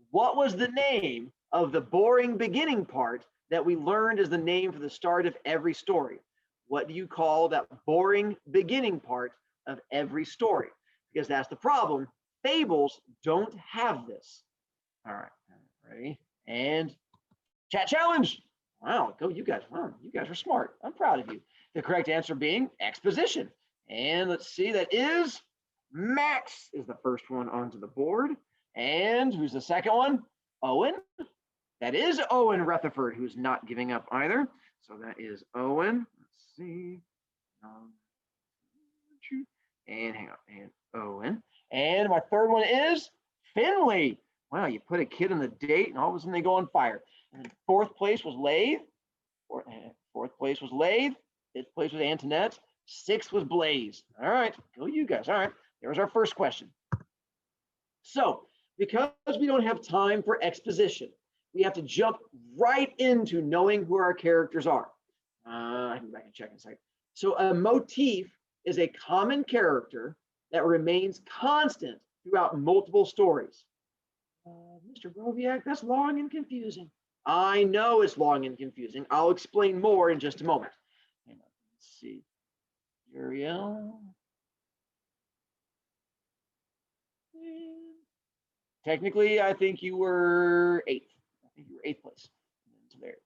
What was the name of the boring beginning part that we learned as the name for the start of every story? What do you call that boring beginning part of every story? Because that's the problem. Fables don't have this. All right, ready? And chat challenge. Wow, go you guys. Wow, you guys are smart. I'm proud of you. The correct answer being exposition. And let's see, that is Max is the first one onto the board. And who's the second one? Owen. That is Owen Rutherford, who's not giving up either. So that is Owen. Let's see. And hang on. And Owen. And my third one is Finley. Wow, you put a kid on the date and all of a sudden they go on fire. And then 4th place was Lathe. 4th place was Lathe. 5th place was Antoinette. 6th was Blaze. All right, go you guys. All right, there's our first question. So because we don't have time for exposition, we have to jump right into knowing who our characters are. I can go back and check in a second. So a motif is a common character that remains constant throughout multiple stories. Mr. Broviak, that's long and confusing. I know it's long and confusing. I'll explain more in just a moment. Hang on, let's see. Uriel. Technically, I think you were 8th. I think you were 8th place. There.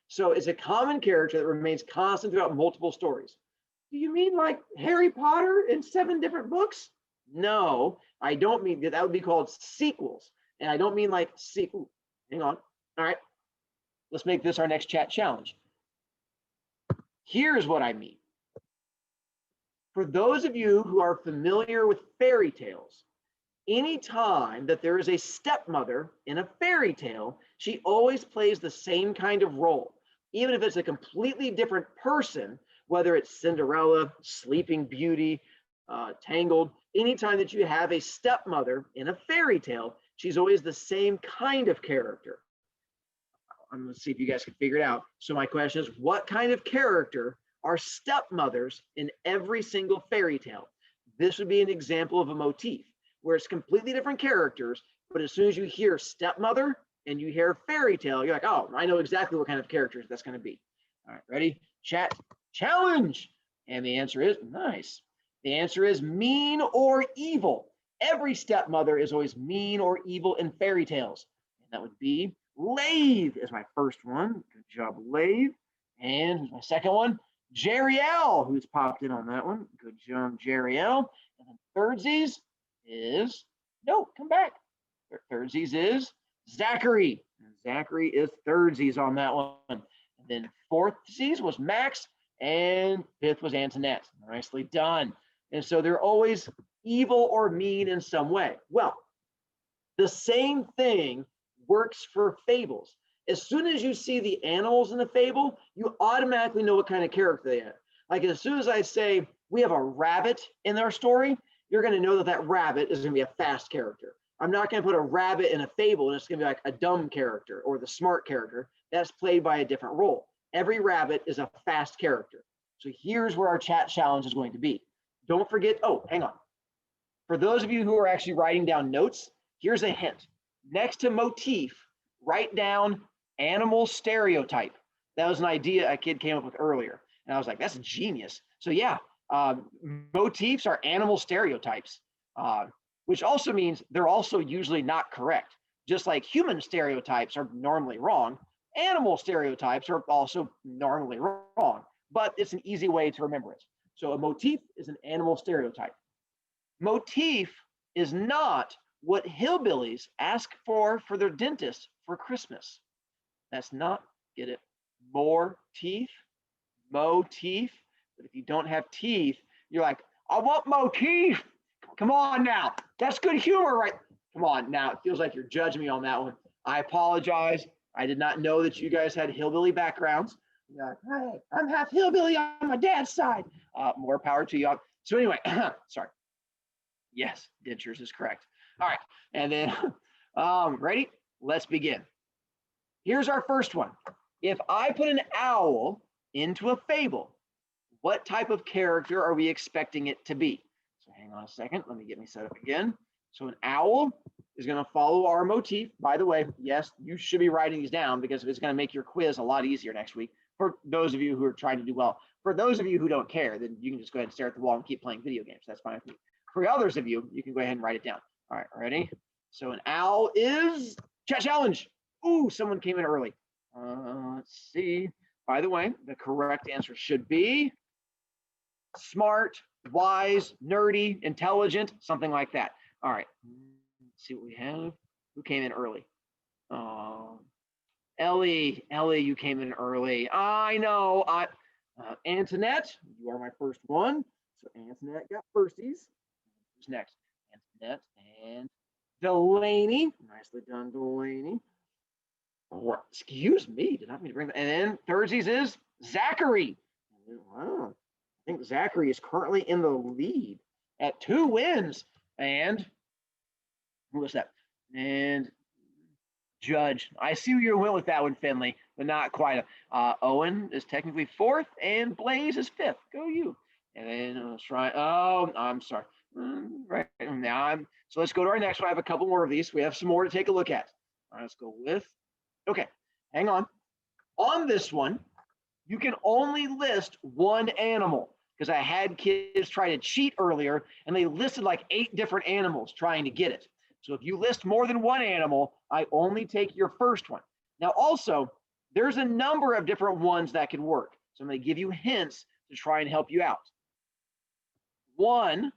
So it's a common character that remains constant throughout multiple stories. Do you mean like Harry Potter in 7 different books? No, I don't mean that. That would be called sequels. And I don't mean like see. Ooh, hang on. All right. Let's make this our next chat challenge. Here's what I mean. For those of you who are familiar with fairy tales, anytime that there is a stepmother in a fairy tale, she always plays the same kind of role. Even if it's a completely different person, whether it's Cinderella, Sleeping Beauty, Tangled, anytime that you have a stepmother in a fairy tale, she's always the same kind of character. I'm going to see if you guys can figure it out. So my question is, what kind of character are stepmothers in every single fairy tale? This would be an example of a motif where it's completely different characters, but as soon as you hear stepmother and you hear fairy tale, you're like, oh, I know exactly what kind of characters that's going to be. All right, ready? Chat challenge. And the answer is nice. The answer is mean or evil. Every stepmother is always mean or evil in fairy tales. And that would be Lave is my first one. Good job, Lave. And who's my second one? Jeriel, who's popped in on that one. Good job, Jeriel. And then thirdsies is, no, come back. Thirdsies is Zachary. And Zachary is thirdsies on that one. And then fourthsies was Max. And fifth was Antoinette. Nicely done. And so they're always evil or mean in some way. Well, the same thing works for fables. As soon as you see the animals in the fable, you automatically know what kind of character they are. Like as soon as I say we have a rabbit in our story, you're going to know that that rabbit is going to be a fast character. I'm not going to put a rabbit in a fable and it's going to be like a dumb character or the smart character. That's played by a different role. Every rabbit is a fast character. So here's where our chat challenge is going to be. Don't forget, oh, hang on. For those of you who are actually writing down notes, here's a hint. Next to motif, write down animal stereotype. That was an idea a kid came up with earlier. And I was like, that's genius. So yeah, motifs are animal stereotypes, which also means they're also usually not correct. Just like human stereotypes are normally wrong, animal stereotypes are also normally wrong, but it's an easy way to remember it. So a motif is an animal stereotype. Motif is not what hillbillies ask for their dentist for Christmas. That's not, get it, more teeth, motif. But if you don't have teeth, you're like, I want motif. Come on now. That's good humor, right? Come on now. It feels like you're judging me on that one. I apologize. I did not know that you guys had hillbilly backgrounds. You're like, hey, I'm half hillbilly on my dad's side. More power to you. So anyway, sorry. Yes, dentures is correct. All right, and then, ready? Let's begin. Here's our first one. If I put an owl into a fable, what type of character are we expecting it to be? So hang on a second. Let me get me set up again. So an owl is going to follow our motif. By the way, yes, you should be writing these down because it's going to make your quiz a lot easier next week for those of you who are trying to do well. For those of you who don't care, then you can just go ahead and stare at the wall and keep playing video games. That's fine with me. For others of you, you can go ahead and write it down. All right, ready? So an owl is chat challenge. Ooh, someone came in early. Let's see. By the way, the correct answer should be smart, wise, nerdy, intelligent, something like that. All right, let's see what we have. Who came in early? Ellie, you came in early. I know. Antoinette, you are my first one. So Antoinette got firsties. Who's next? Antoinette and Delaney. Nicely done, Delaney. Oh, excuse me, did not mean to bring that. And then Thursdays is Zachary. Wow. I think Zachary is currently in the lead at 2 wins. And who was that? And Judge. I see where you went with that one, Finley, but not quite. Owen is technically 4th, and Blaze is 5th. Go you. And then let's try. Oh, I'm sorry. Right now, so let's go to our next one. I have a couple more of these. We have some more to take a look at. All right, let's go with. Okay, hang on. On this one, you can only list one animal because I had kids try to cheat earlier, and they listed like 8 different animals trying to get it. So if you list more than one animal, I only take your first one. Now, also, there's a number of different ones that can work. So I'm going to give you hints to try and help you out. One,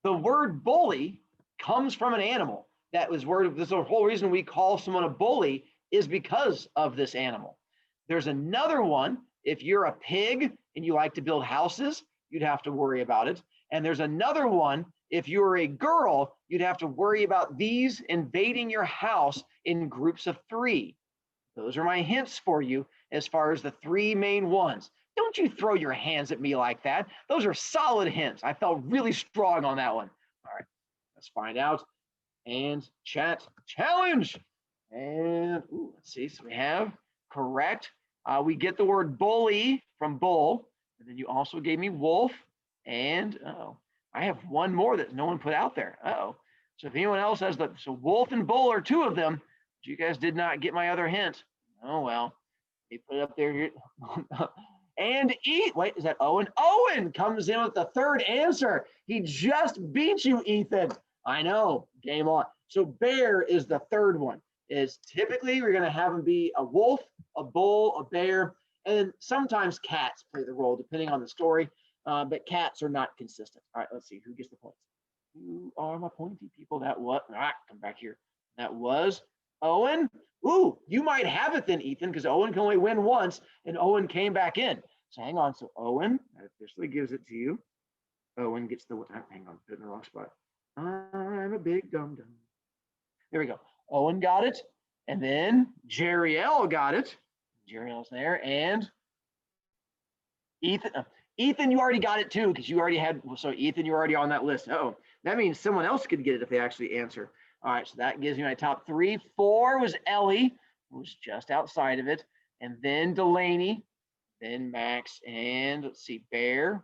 the word bully comes from an animal. that was where this is the whole reason we call someone a bully is because of this animal. There's another one. If you're a pig and you like to build houses, you'd have to worry about it. And there's another one. If you're a girl, you'd have to worry about these invading your house in groups of 3. Those are my hints for you as far as the 3 main ones. Don't you throw your hands at me like that. Those are solid hints. I felt really strong on that one. All right, let's find out. And chat challenge. And let's see. So we have correct. We get the word bully from bull. And then you also gave me wolf. And I have one more that no one put out there. So if anyone else has so wolf and bull are 2 of them. But you guys did not get my other hint. Oh well. They put it up there here. And wait, is that Owen? Owen comes in with the 3rd answer. He just beat you, Ethan. I know. Game on. So bear is the 3rd one. Is typically we're going to have them be a wolf, a bull, a bear, and sometimes cats play the role depending on the story. But cats are not consistent. All right, let's see who gets the points. Who are my pointy people? That what? Come back here. That was Owen. Ooh, you might have it then, Ethan, because Owen can only win once, and Owen came back in. So hang on. So Owen, that officially gives it to you. Owen gets the hang on, put in the wrong spot. I'm a big dum-dum. There we go. Owen got it, and then Jeriel got it. Jeriel's there, and Ethan. Ethan, you already got it too, because you already had. So Ethan, you're already on that list. Oh, that means someone else could get it if they actually answer. All right, so that gives me my top 3. 4 was Ellie, who was just outside of it, and then Delaney, then Max, and let's see, Bear.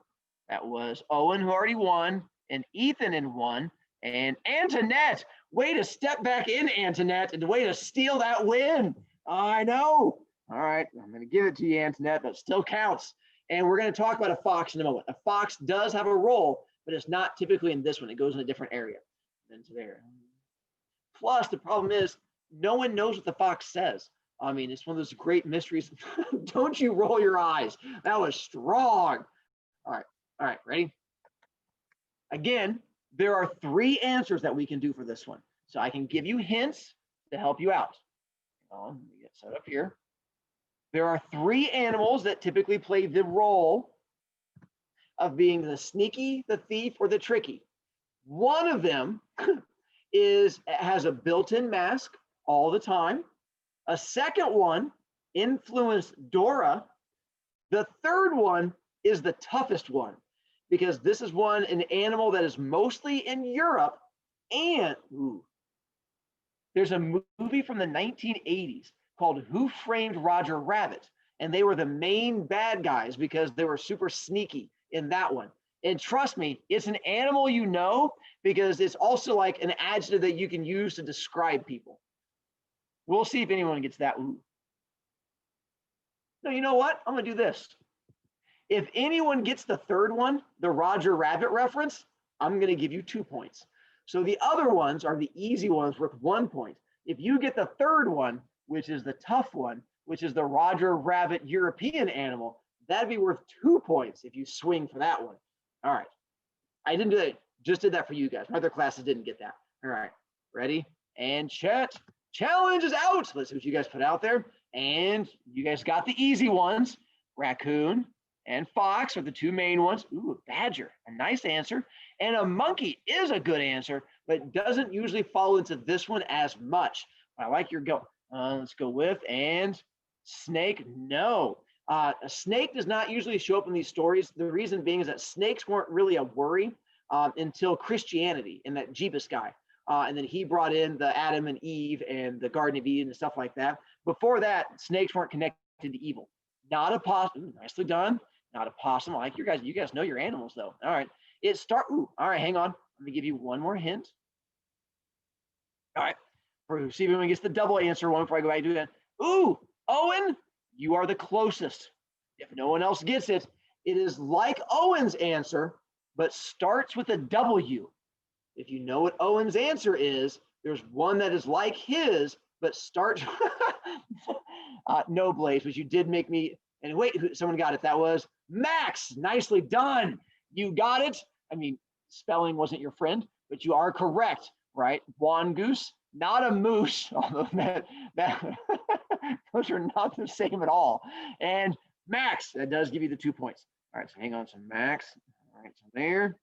That was Owen, who already won, and Ethan in 1, and Antoinette. Way to step back in, Antoinette, and way to steal that win. I know. All right, I'm going to give it to you, Antoinette. That still counts. And we're going to talk about a fox in a moment. A fox does have a role, but it's not typically in this one. It goes in a different area. Then to there. Plus, the problem is no one knows what the fox says. I mean, it's one of those great mysteries. Don't you roll your eyes. That was strong. All right, ready? Again, there are 3 answers that we can do for this one. So I can give you hints to help you out. Let me get set up here. There are 3 animals that typically play the role of being the sneaky, the thief, or the tricky. One of them has a built-in mask all the time. A second one influenced Dora. The third one is the toughest one because this is an animal that is mostly in Europe. And there's a movie from the 1980s called Who Framed Roger Rabbit? And they were the main bad guys because they were super sneaky in that one. And trust me, it's an animal you know because it's also like an adjective that you can use to describe people. We'll see if anyone gets that. No, you know what? I'm going to do this. If anyone gets the third one, the Roger Rabbit reference, I'm going to give you 2 points. So the other ones are the easy ones worth 1 point. If you get the third one, which is the tough one, which is the Roger Rabbit European animal, that'd be worth 2 points if you swing for that one. All right. I didn't do that. Just did that for you guys. My other classes didn't get that. All right. Ready? And chat. Challenge is out. Let's see what you guys put out there. And you guys got the easy ones. Raccoon and fox are the 2 main ones. Ooh, badger, a nice answer. And a monkey is a good answer, but doesn't usually fall into this one as much. I like your go. Let's go with, and snake, no. A snake does not usually show up in these stories. The reason being is that snakes weren't really a worry until Christianity and that Jeebus guy. And then he brought in the Adam and Eve and the Garden of Eden and stuff like that. Before that, snakes weren't connected to evil. Not a possum. Nicely done. Not a possum. I like your guys. You guys know your animals, though. All right. All right, hang on. Let me give you one more hint. All right. See if anyone gets the double answer one before I go back and do that. Ooh, Owen, you are the closest. If no one else gets it, it is like Owen's answer, but starts with a W. If you know what Owen's answer is, there's one that is like his, but starts. No, Blaze, but you did make me. And wait, someone got it. That was Max. Nicely done. You got it. I mean, spelling wasn't your friend, but you are correct, right? Wangoose not a moose, although that those are not the same at all. And Max, that does give you the 2 points. All right, so hang on, so Max. All right, so there.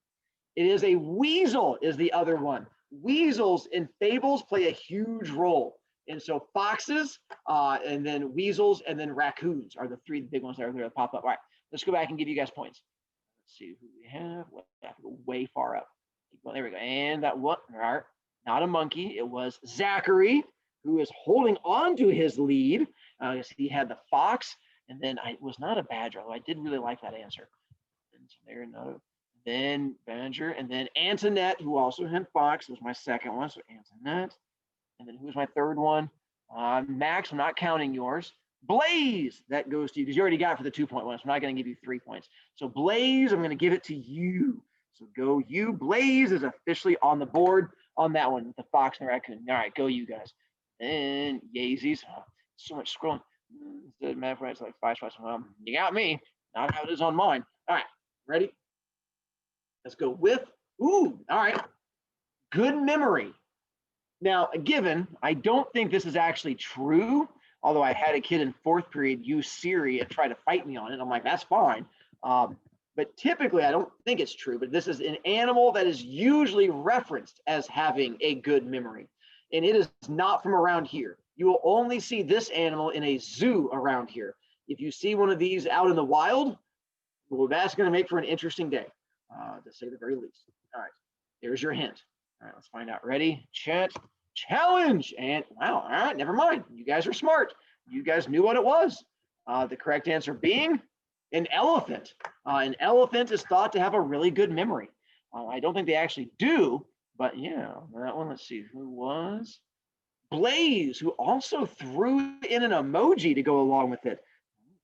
It is a weasel is the other one. Weasels in fables play a huge role. And so foxes, and then weasels, and then raccoons are the three big ones that are there that pop up. All right, let's go back and give you guys points. Let's see who we have. We have to go way far up. Keep going. There we go. And that what? All right, not a monkey. It was Zachary, who is holding on to his lead. He had the fox, and then I was not a badger, although I did really like that answer. And so there, another. Then badger, and then Antoinette, who also had fox, was my second one. So Antoinette. And then who's my third one? Max, I'm not counting yours. Blaze, that goes to you because you already got it for the 2-point one. So I'm not going to give you 3 points. So Blaze, I'm going to give it to you. So go you. Blaze is officially on the board on that one with the fox and the raccoon. All right, go you guys. And Yeezys. Oh, so much scrolling. Instead of it's like 5 spots. Well, you got me. Not how it is on mine. All right, ready? Let's go with, all right, good memory. Now, a given, I don't think this is actually true, although I had a kid in 4th period use Siri and try to fight me on it. I'm like, that's fine. But typically, I don't think it's true, but this is an animal that is usually referenced as having a good memory. And it is not from around here. You will only see this animal in a zoo around here. If you see one of these out in the wild, well, that's going to make for an interesting day, to say the very least. All right, there's your hint. All right, let's find out. Ready? Chat. Challenge. And wow, all right, never mind. You guys are smart. You guys knew what it was. The correct answer being an elephant. An elephant is thought to have a really good memory. I don't think they actually do, but yeah, that one, let's see, who was? Blaze, who also threw in an emoji to go along with it.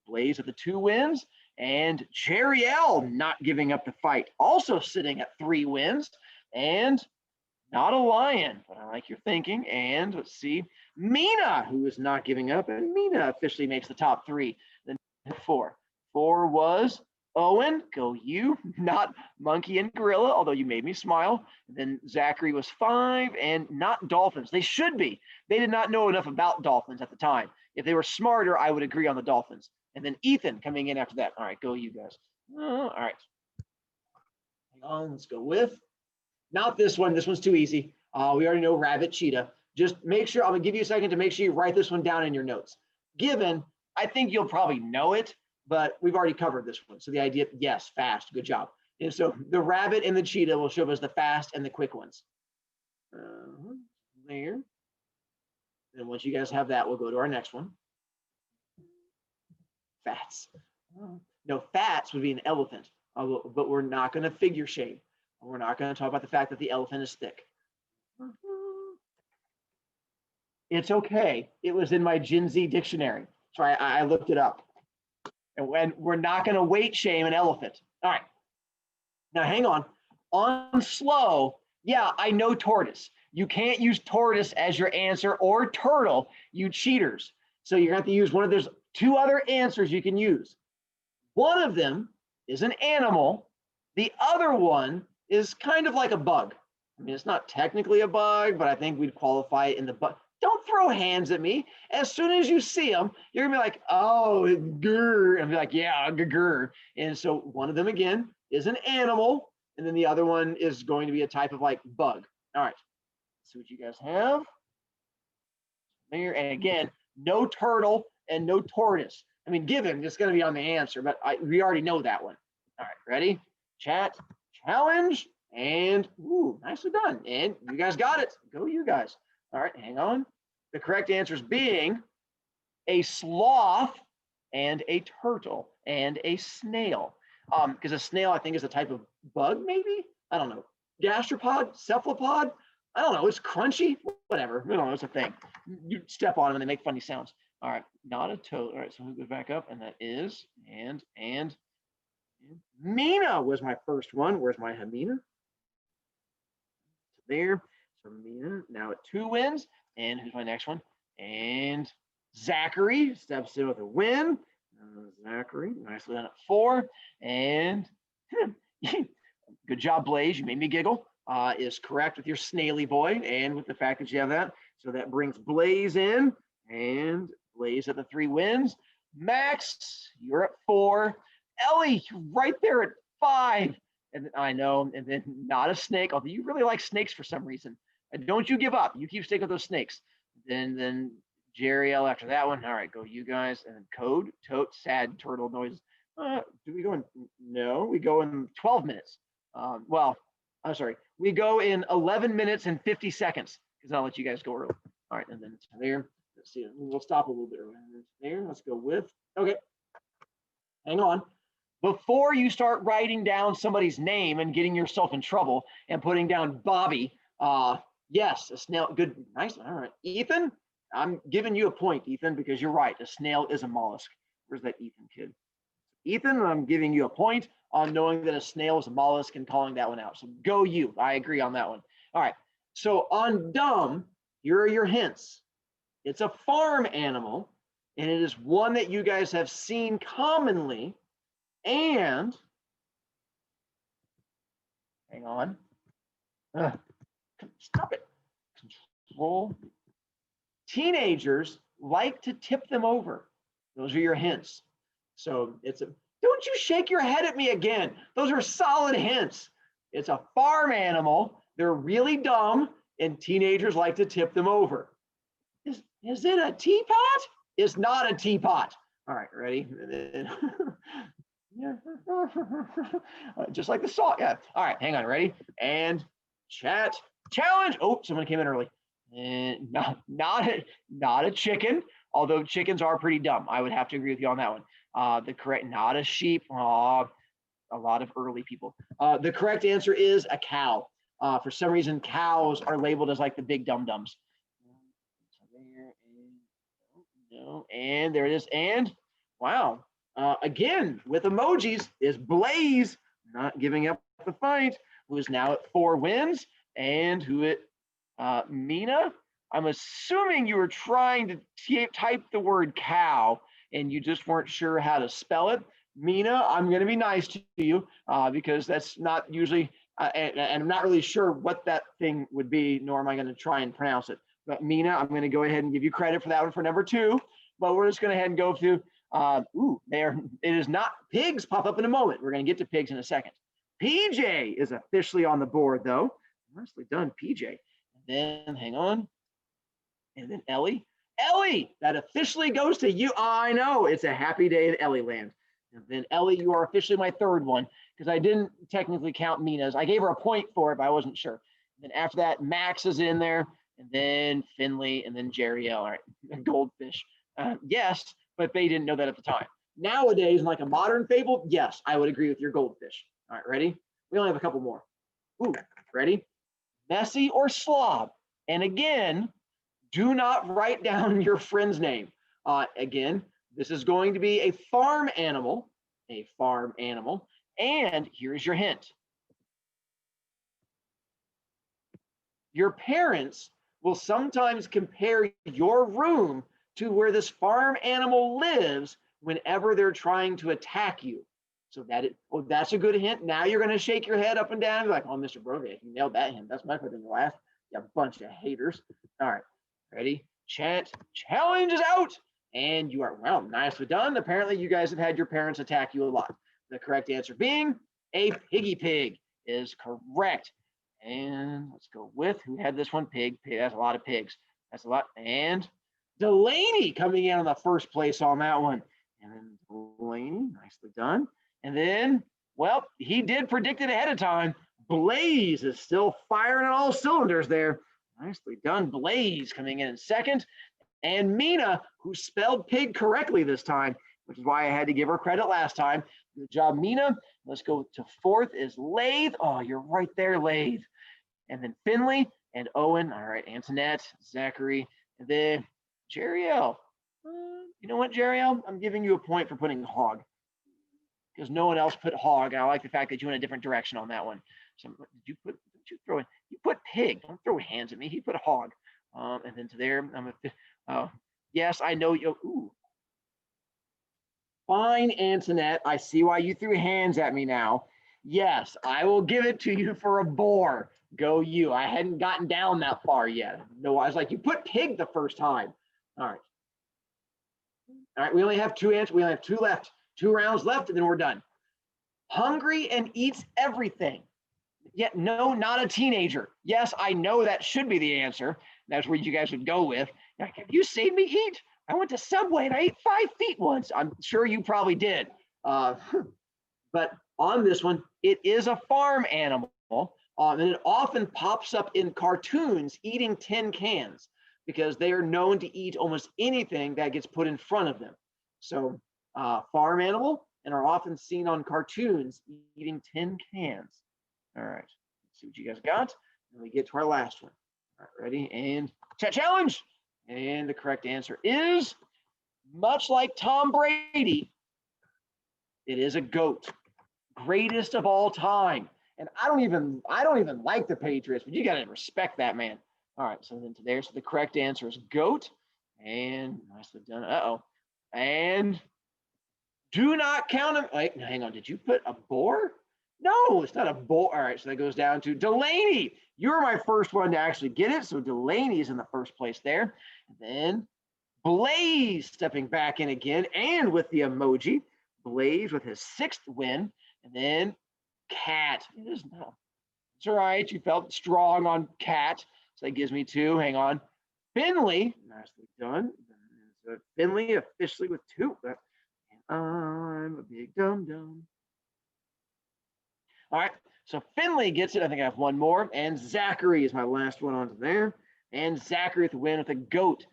Blaze with the 2 wins. And Jerry L not giving up the fight, also sitting at 3 wins. And not a lion, but I like your thinking. And let's see, Mina, who is not giving up, and Mina officially makes the top 3. Then 4. 4 was Owen, go you, not monkey and gorilla, although you made me smile. And then Zachary was 5, and not dolphins. They should be. They did not know enough about dolphins at the time. If they were smarter, I would agree on the dolphins. And then Ethan coming in after that. All right, go you guys. All right. Hang on, let's go with. Not this one. This one's too easy. We already know rabbit, cheetah. Just make sure, I'm gonna give you a second to make sure you write this one down in your notes. Given, I think you'll probably know it, but we've already covered this one. So the idea, yes, fast, good job. And so the rabbit and the cheetah will show us the fast and the quick ones. There. And once you guys have that, we'll go to our next one. Fats. No, fats would be an elephant, but we're not going to figure shame. We're not going to talk about the fact that the elephant is thick. It's okay. It was in my Gen Z dictionary. So I looked it up. And we're not going to weight shame an elephant. All right. Now, hang on. On slow, yeah, I know tortoise. You can't use tortoise as your answer or turtle, you cheaters. So you're going to have to use one of those 2 other answers you can use. One of them is an animal. The other one is kind of like a bug. I mean, it's not technically a bug, but I think we'd qualify it in the bug. Don't throw hands at me. As soon as you see them, you're gonna be like, oh, grr, and be like, yeah, grr. And so one of them again is an animal, and then the other one is going to be a type of like bug. All right, let's see what you guys have. There, and again, no turtle and no tortoise. I mean, given it's gonna be on the answer, but we already know that one. All right, ready? Chat, challenge, and ooh, nicely done. And you guys got it. Go you guys. All right, hang on. The correct answers being a sloth and a turtle and a snail. Because a snail, I think, is a type of bug, maybe? I don't know. Gastropod, cephalopod? I don't know. It's crunchy, whatever. I don't know. It's a thing. You step on them and they make funny sounds. All right, not a toad. All right, so we go back up, and that is, and Mina was my first one. Where's my Hamina? There. So Mina now at 2 wins. And who's my next one? And Zachary steps in with a win. Zachary, nicely done at 4. And good job, Blaze. You made me giggle. Is correct with your snaily boy and with the fact that you have that. So that brings Blaze in, and Blaze at the 3 wins. Max, you're at 4. Ellie, you're right there at 5. And I know, and then not a snake, although you really like snakes for some reason. And don't you give up. You keep sticking with those snakes. Then Jerry L after that one. All right, go you guys. And then Code, Tote, Sad Turtle Noise. Do we go in? No, we go in 12 minutes. Well, I'm sorry. We go in 11 minutes and 50 seconds because I'll let you guys go early. All right, and then it's there. Let's see. We'll stop a little bit early. There. Let's go with. Okay. Hang on. Before you start writing down somebody's name and getting yourself in trouble and putting down Bobby, yes, a snail, good, nice, all right. Ethan, I'm giving you a point, Ethan, because you're right, a snail is a mollusk. Where's that Ethan kid? Ethan, I'm giving you a point on knowing that a snail is a mollusk and calling that one out. So go you, I agree on that one. All right, so on dumb, here are your hints. It's a farm animal, and it is one that you guys have seen commonly. And hang on. Stop it. Control. Teenagers like to tip them over. Those are your hints. So it's a, don't you shake your head at me again. Those are solid hints. It's a farm animal. They're really dumb, and teenagers like to tip them over. Is it a teapot? It's not a teapot. All right, ready? Yeah. Just like the salt. Yeah. All right, hang on. Ready? And chat challenge. Oh, someone came in early. And not a chicken, although chickens are pretty dumb. I would have to agree with you on that one. The correct, not a sheep. A lot of early people. The correct answer is a cow. For some reason, cows are labeled as like the big dum-dums. No, and there it is. And wow. Again, with emojis, is Blaze, not giving up the fight, who is now at 4 wins, and who it, Mina, I'm assuming you were trying to type the word cow, and you just weren't sure how to spell it. Mina, I'm going to be nice to you, because that's not usually, and I'm not really sure what that thing would be, nor am I going to try and pronounce it. But Mina, I'm going to go ahead and give you credit for that one for number 2, but we're just going to head and go through. It is not. Pigs pop up in a moment. We're going to get to pigs in a second. PJ is officially on the board, though. Nicely done, PJ. And then, hang on. And then Ellie. Ellie, that officially goes to you. I know, it's a happy day in Ellie land. And then Ellie, you are officially my 3rd one, because I didn't technically count Mina's. I gave her a point for it, but I wasn't sure. And then after that, Max is in there, and then Finley, and then Jerry L. All right, Goldfish. Yes, but they didn't know that at the time. Nowadays, in like a modern Fable, yes, I would agree with your Goldfish. All right, ready? We only have a couple more. Ooh, ready? Messy or slob. And again, do not write down your friend's name. Again, this is going to be a farm animal, and here's your hint. Your parents will sometimes compare your room to where this farm animal lives whenever they're trying to attack you. So that's a good hint. Now you're going to shake your head up and down and be like, oh, Mr. Broviac, you nailed that hint. That's much better than your last. You bunch of haters. All right, ready? Chat challenge is out. And you are, well, nicely done. Apparently you guys have had your parents attack you a lot. The correct answer being a piggy pig is correct. And let's go with, who had this one? Pig. That's a lot of pigs. That's a lot. And Delaney coming in on the first place on that one. And then Delaney, nicely done. And then, well, he did predict it ahead of time. Blaze is still firing on all cylinders there. Nicely done. Blaze coming in second. And Mina, who spelled pig correctly this time, which is why I had to give her credit last time. Good job, Mina. Let's go to 4th is Lathe. Oh, you're right there, Lathe. And then Finley and Owen. All right, Antoinette, Zachary, and then Jerry L. You know what, Jerry L? I'm giving you a point for putting hog, because no one else put hog. I like the fact that you went a different direction on that one. So did you put? Did you throw it? You put pig. Don't throw hands at me. He put hog. And then to there, yes, I know you. Ooh. Fine, Antoinette. I see why you threw hands at me now. Yes, I will give it to you for a boar. Go you. I hadn't gotten down that far yet. No, I was like, you put pig the first time. All right. All right, we only have 2 answers. We only have 2 left. 2 rounds left, and then we're done. Hungry and eats everything. Yet no, not a teenager. Yes, I know that should be the answer. That's where you guys would go with. Like, have you seen me eat? I went to Subway and I ate 5 feet once. I'm sure you probably did. But on this one, it is a farm animal. And it often pops up in cartoons eating tin cans because they are known to eat almost anything that gets put in front of them. So farm animal and are often seen on cartoons eating tin cans. All right, let's see what you guys got. And we get to our last one. All right, ready? And chat challenge. And the correct answer is, much like Tom Brady, it is a GOAT, greatest of all time. And I don't even like the Patriots, but you got to respect that man. All right, so then there's the correct answer is GOAT. And nicely done. Uh-oh. And do not count him. Wait, hang on. Did you put a boar? No, it's not a boar. All right, so that goes down to Delaney. You were my first one to actually get it. So Delaney is in the first place there. And then Blaze stepping back in again and with the emoji. Blaze with his 6th win. And then Cat. It is no. It's all right. You felt strong on Cat. So that gives me 2. Hang on. Finley. Nicely done. So Finley officially with 2. I'm a big dum-dum. All right, so Finley gets it. I think I have 1 more. And Zachary is my last one onto there. And Zachary with the win with a GOAT.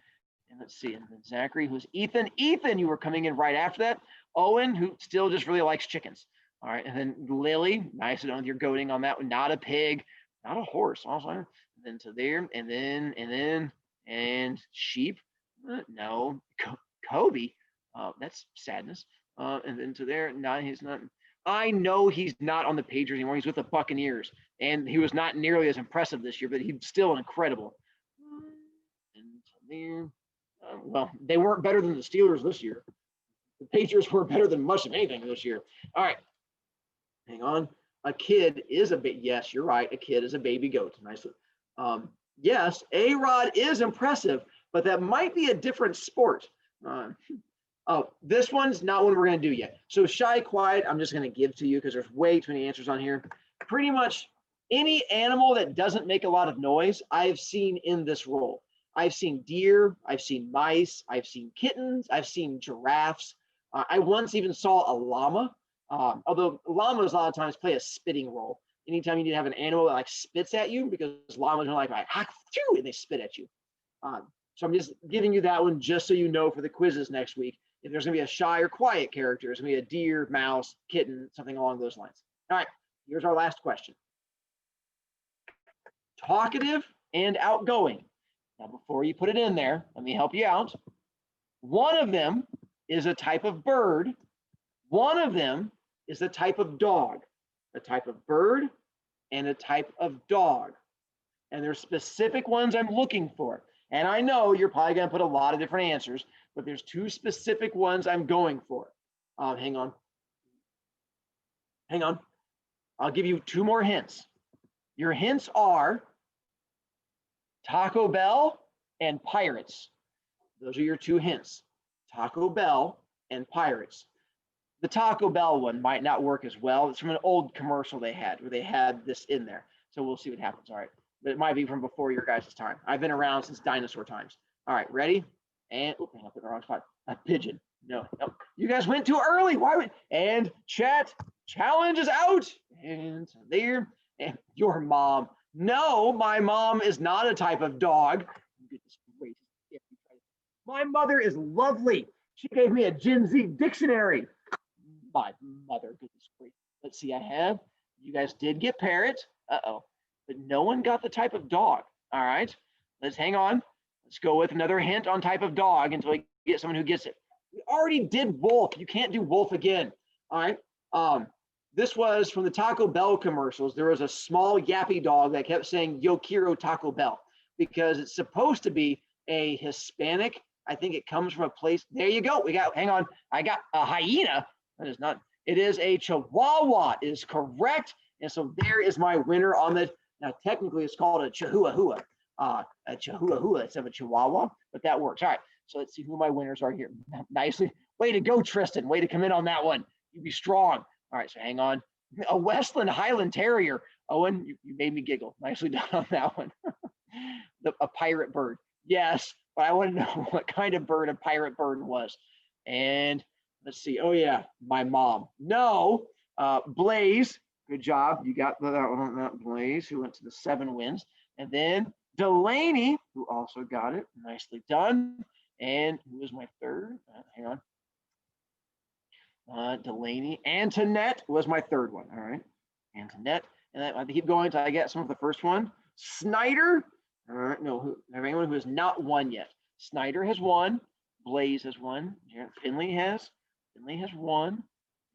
And let's see, and then Zachary, who's Ethan. Ethan, you were coming in right after that. Owen, who still just really likes chickens. All right, and then Lily, nice to know you're goating on that one. Not a pig, not a horse. Also, and then to there, and sheep. No, Kobe. That's sadness. And then to there, no, he's not. I know he's not on the Patriots anymore. He's with the Buccaneers, and he was not nearly as impressive this year, but he's still incredible. And there, well, they weren't better than the Steelers this year. The Patriots were better than much of anything this year. All right, hang on. A kid is a bit. Yes, you're right. A kid is a baby goat. Nicely. Yes, A-Rod is impressive, but that might be a different sport. Oh, this one's not one we're going to do yet. So Shy Quiet, I'm just going to give to you because there's way too many answers on here. Pretty much any animal that doesn't make a lot of noise, I've seen in this role. I've seen deer, I've seen mice, I've seen kittens, I've seen giraffes. I once even saw a llama, although llamas a lot of times play a spitting role. Anytime you need to have an animal that like spits at you, because llamas are like, and they spit at you. So I'm just giving you that one just so you know for the quizzes next week. If there's going to be a shy or quiet character, there's going to be a deer, mouse, kitten, something along those lines. All right, here's our last question. Talkative and outgoing. Now, before you put it in there, let me help you out. One of them is a type of bird. One of them is a type of dog. A type of bird and a type of dog. And there's specific ones I'm looking for. And I know you're probably going to put a lot of different answers, but there's 2 specific ones I'm going for. Hang on. I'll give you 2 more hints. Your hints are Taco Bell and Pirates. Those are your 2 hints. Taco Bell and Pirates. The Taco Bell one might not work as well. It's from an old commercial they had where they had this in there. So we'll see what happens. All right. But it might be from before your guys' time. I've been around since dinosaur times. All right, ready? And I put the wrong spot. A pigeon. No. You guys went too early. Why would? And chat challenge is out. And there. And your mom. No, my mom is not a type of dog. Goodness gracious. My mother is lovely. She gave me a Gen Z dictionary. My mother. Goodness gracious. Let's see. You guys did get parrot. Uh-oh. But no one got the type of dog. All right, let's hang on. Let's go with another hint on type of dog until we get someone who gets it. We already did wolf. You can't do wolf again. All right. This was from the Taco Bell commercials. There was a small yappy dog that kept saying "Yo quiero Taco Bell" because it's supposed to be a Hispanic. I think it comes from a place. There you go. Hang on. I got a hyena. That is not. It is a Chihuahua. It is correct. And so there is my winner on the Now, technically, it's called a chihuahua. A chihuahua instead of a chihuahua, but that works. All right, so let's see who my winners are here. Nicely. Way to go, Tristan. Way to come in on that one. You be strong. All right, so hang on. A Westland Highland Terrier. Owen, you made me giggle. Nicely done on that one. A pirate bird. Yes, but I want to know what kind of bird a pirate bird was. And let's see. Oh, yeah, my mom. No, Blaze. Good job. You got that one on that. Blaze, who went to the 7 wins. And then Delaney, who also got it. Nicely done. And who was my third? Hang on. Delaney. Antoinette was my third one. All right. Antoinette. And I keep going until I get some of the first one. Snyder. All right. No, anyone who has not won yet. Snyder has won. Blaze has won. Finley has won.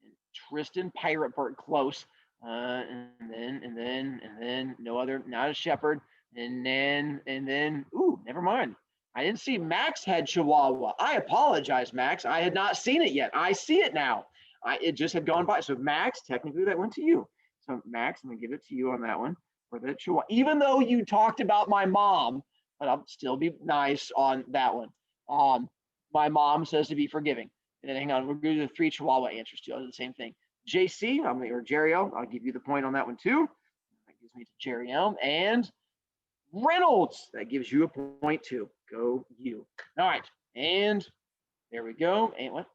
And Tristan, Pirate Bird, close. And then no other, not a shepherd. And then, ooh, never mind. I didn't see Max had Chihuahua. I apologize, Max. I had not seen it yet. I see it now. It just had gone by. So Max, technically that went to you. So Max, I'm gonna give it to you on that one for the Chihuahua. Even though you talked about my mom, but I'll still be nice on that one. My mom says to be forgiving. And then hang on, we're going to do the 3 Chihuahua answers too. The same thing. JC, or Jerry L, I'll give you the point on that one too. That gives me to Jerry L. And Reynolds, that gives you a point too. Go you. All right, and there we go. And what?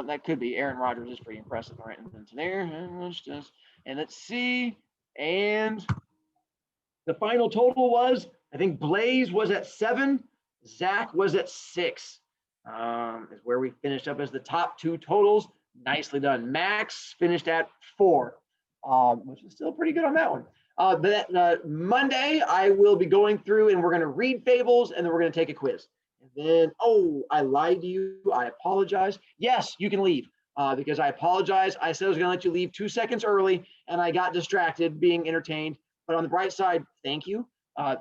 That could be Aaron Rodgers is pretty impressive. All right, and then to there, and let's see. And the final total was, I think Blaze was at 7, Zach was at 6. Is where we finished up as the top 2 totals. Nicely done. Max finished at 4, which is still pretty good on that one. But Monday, I will be going through and we're going to read Fables and then we're going to take a quiz. And then, oh, I lied to you. I apologize. Yes, you can leave because I apologize. I said I was going to let you leave 2 seconds early and I got distracted being entertained. But on the bright side, thank you.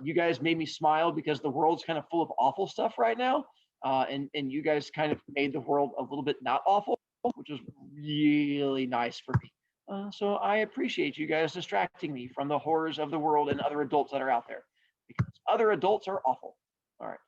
You guys made me smile because the world's kind of full of awful stuff right now. And you guys kind of made the world a little bit not awful, which was really nice for me. So I appreciate you guys distracting me from the horrors of the world and other adults that are out there because other adults are awful. All right.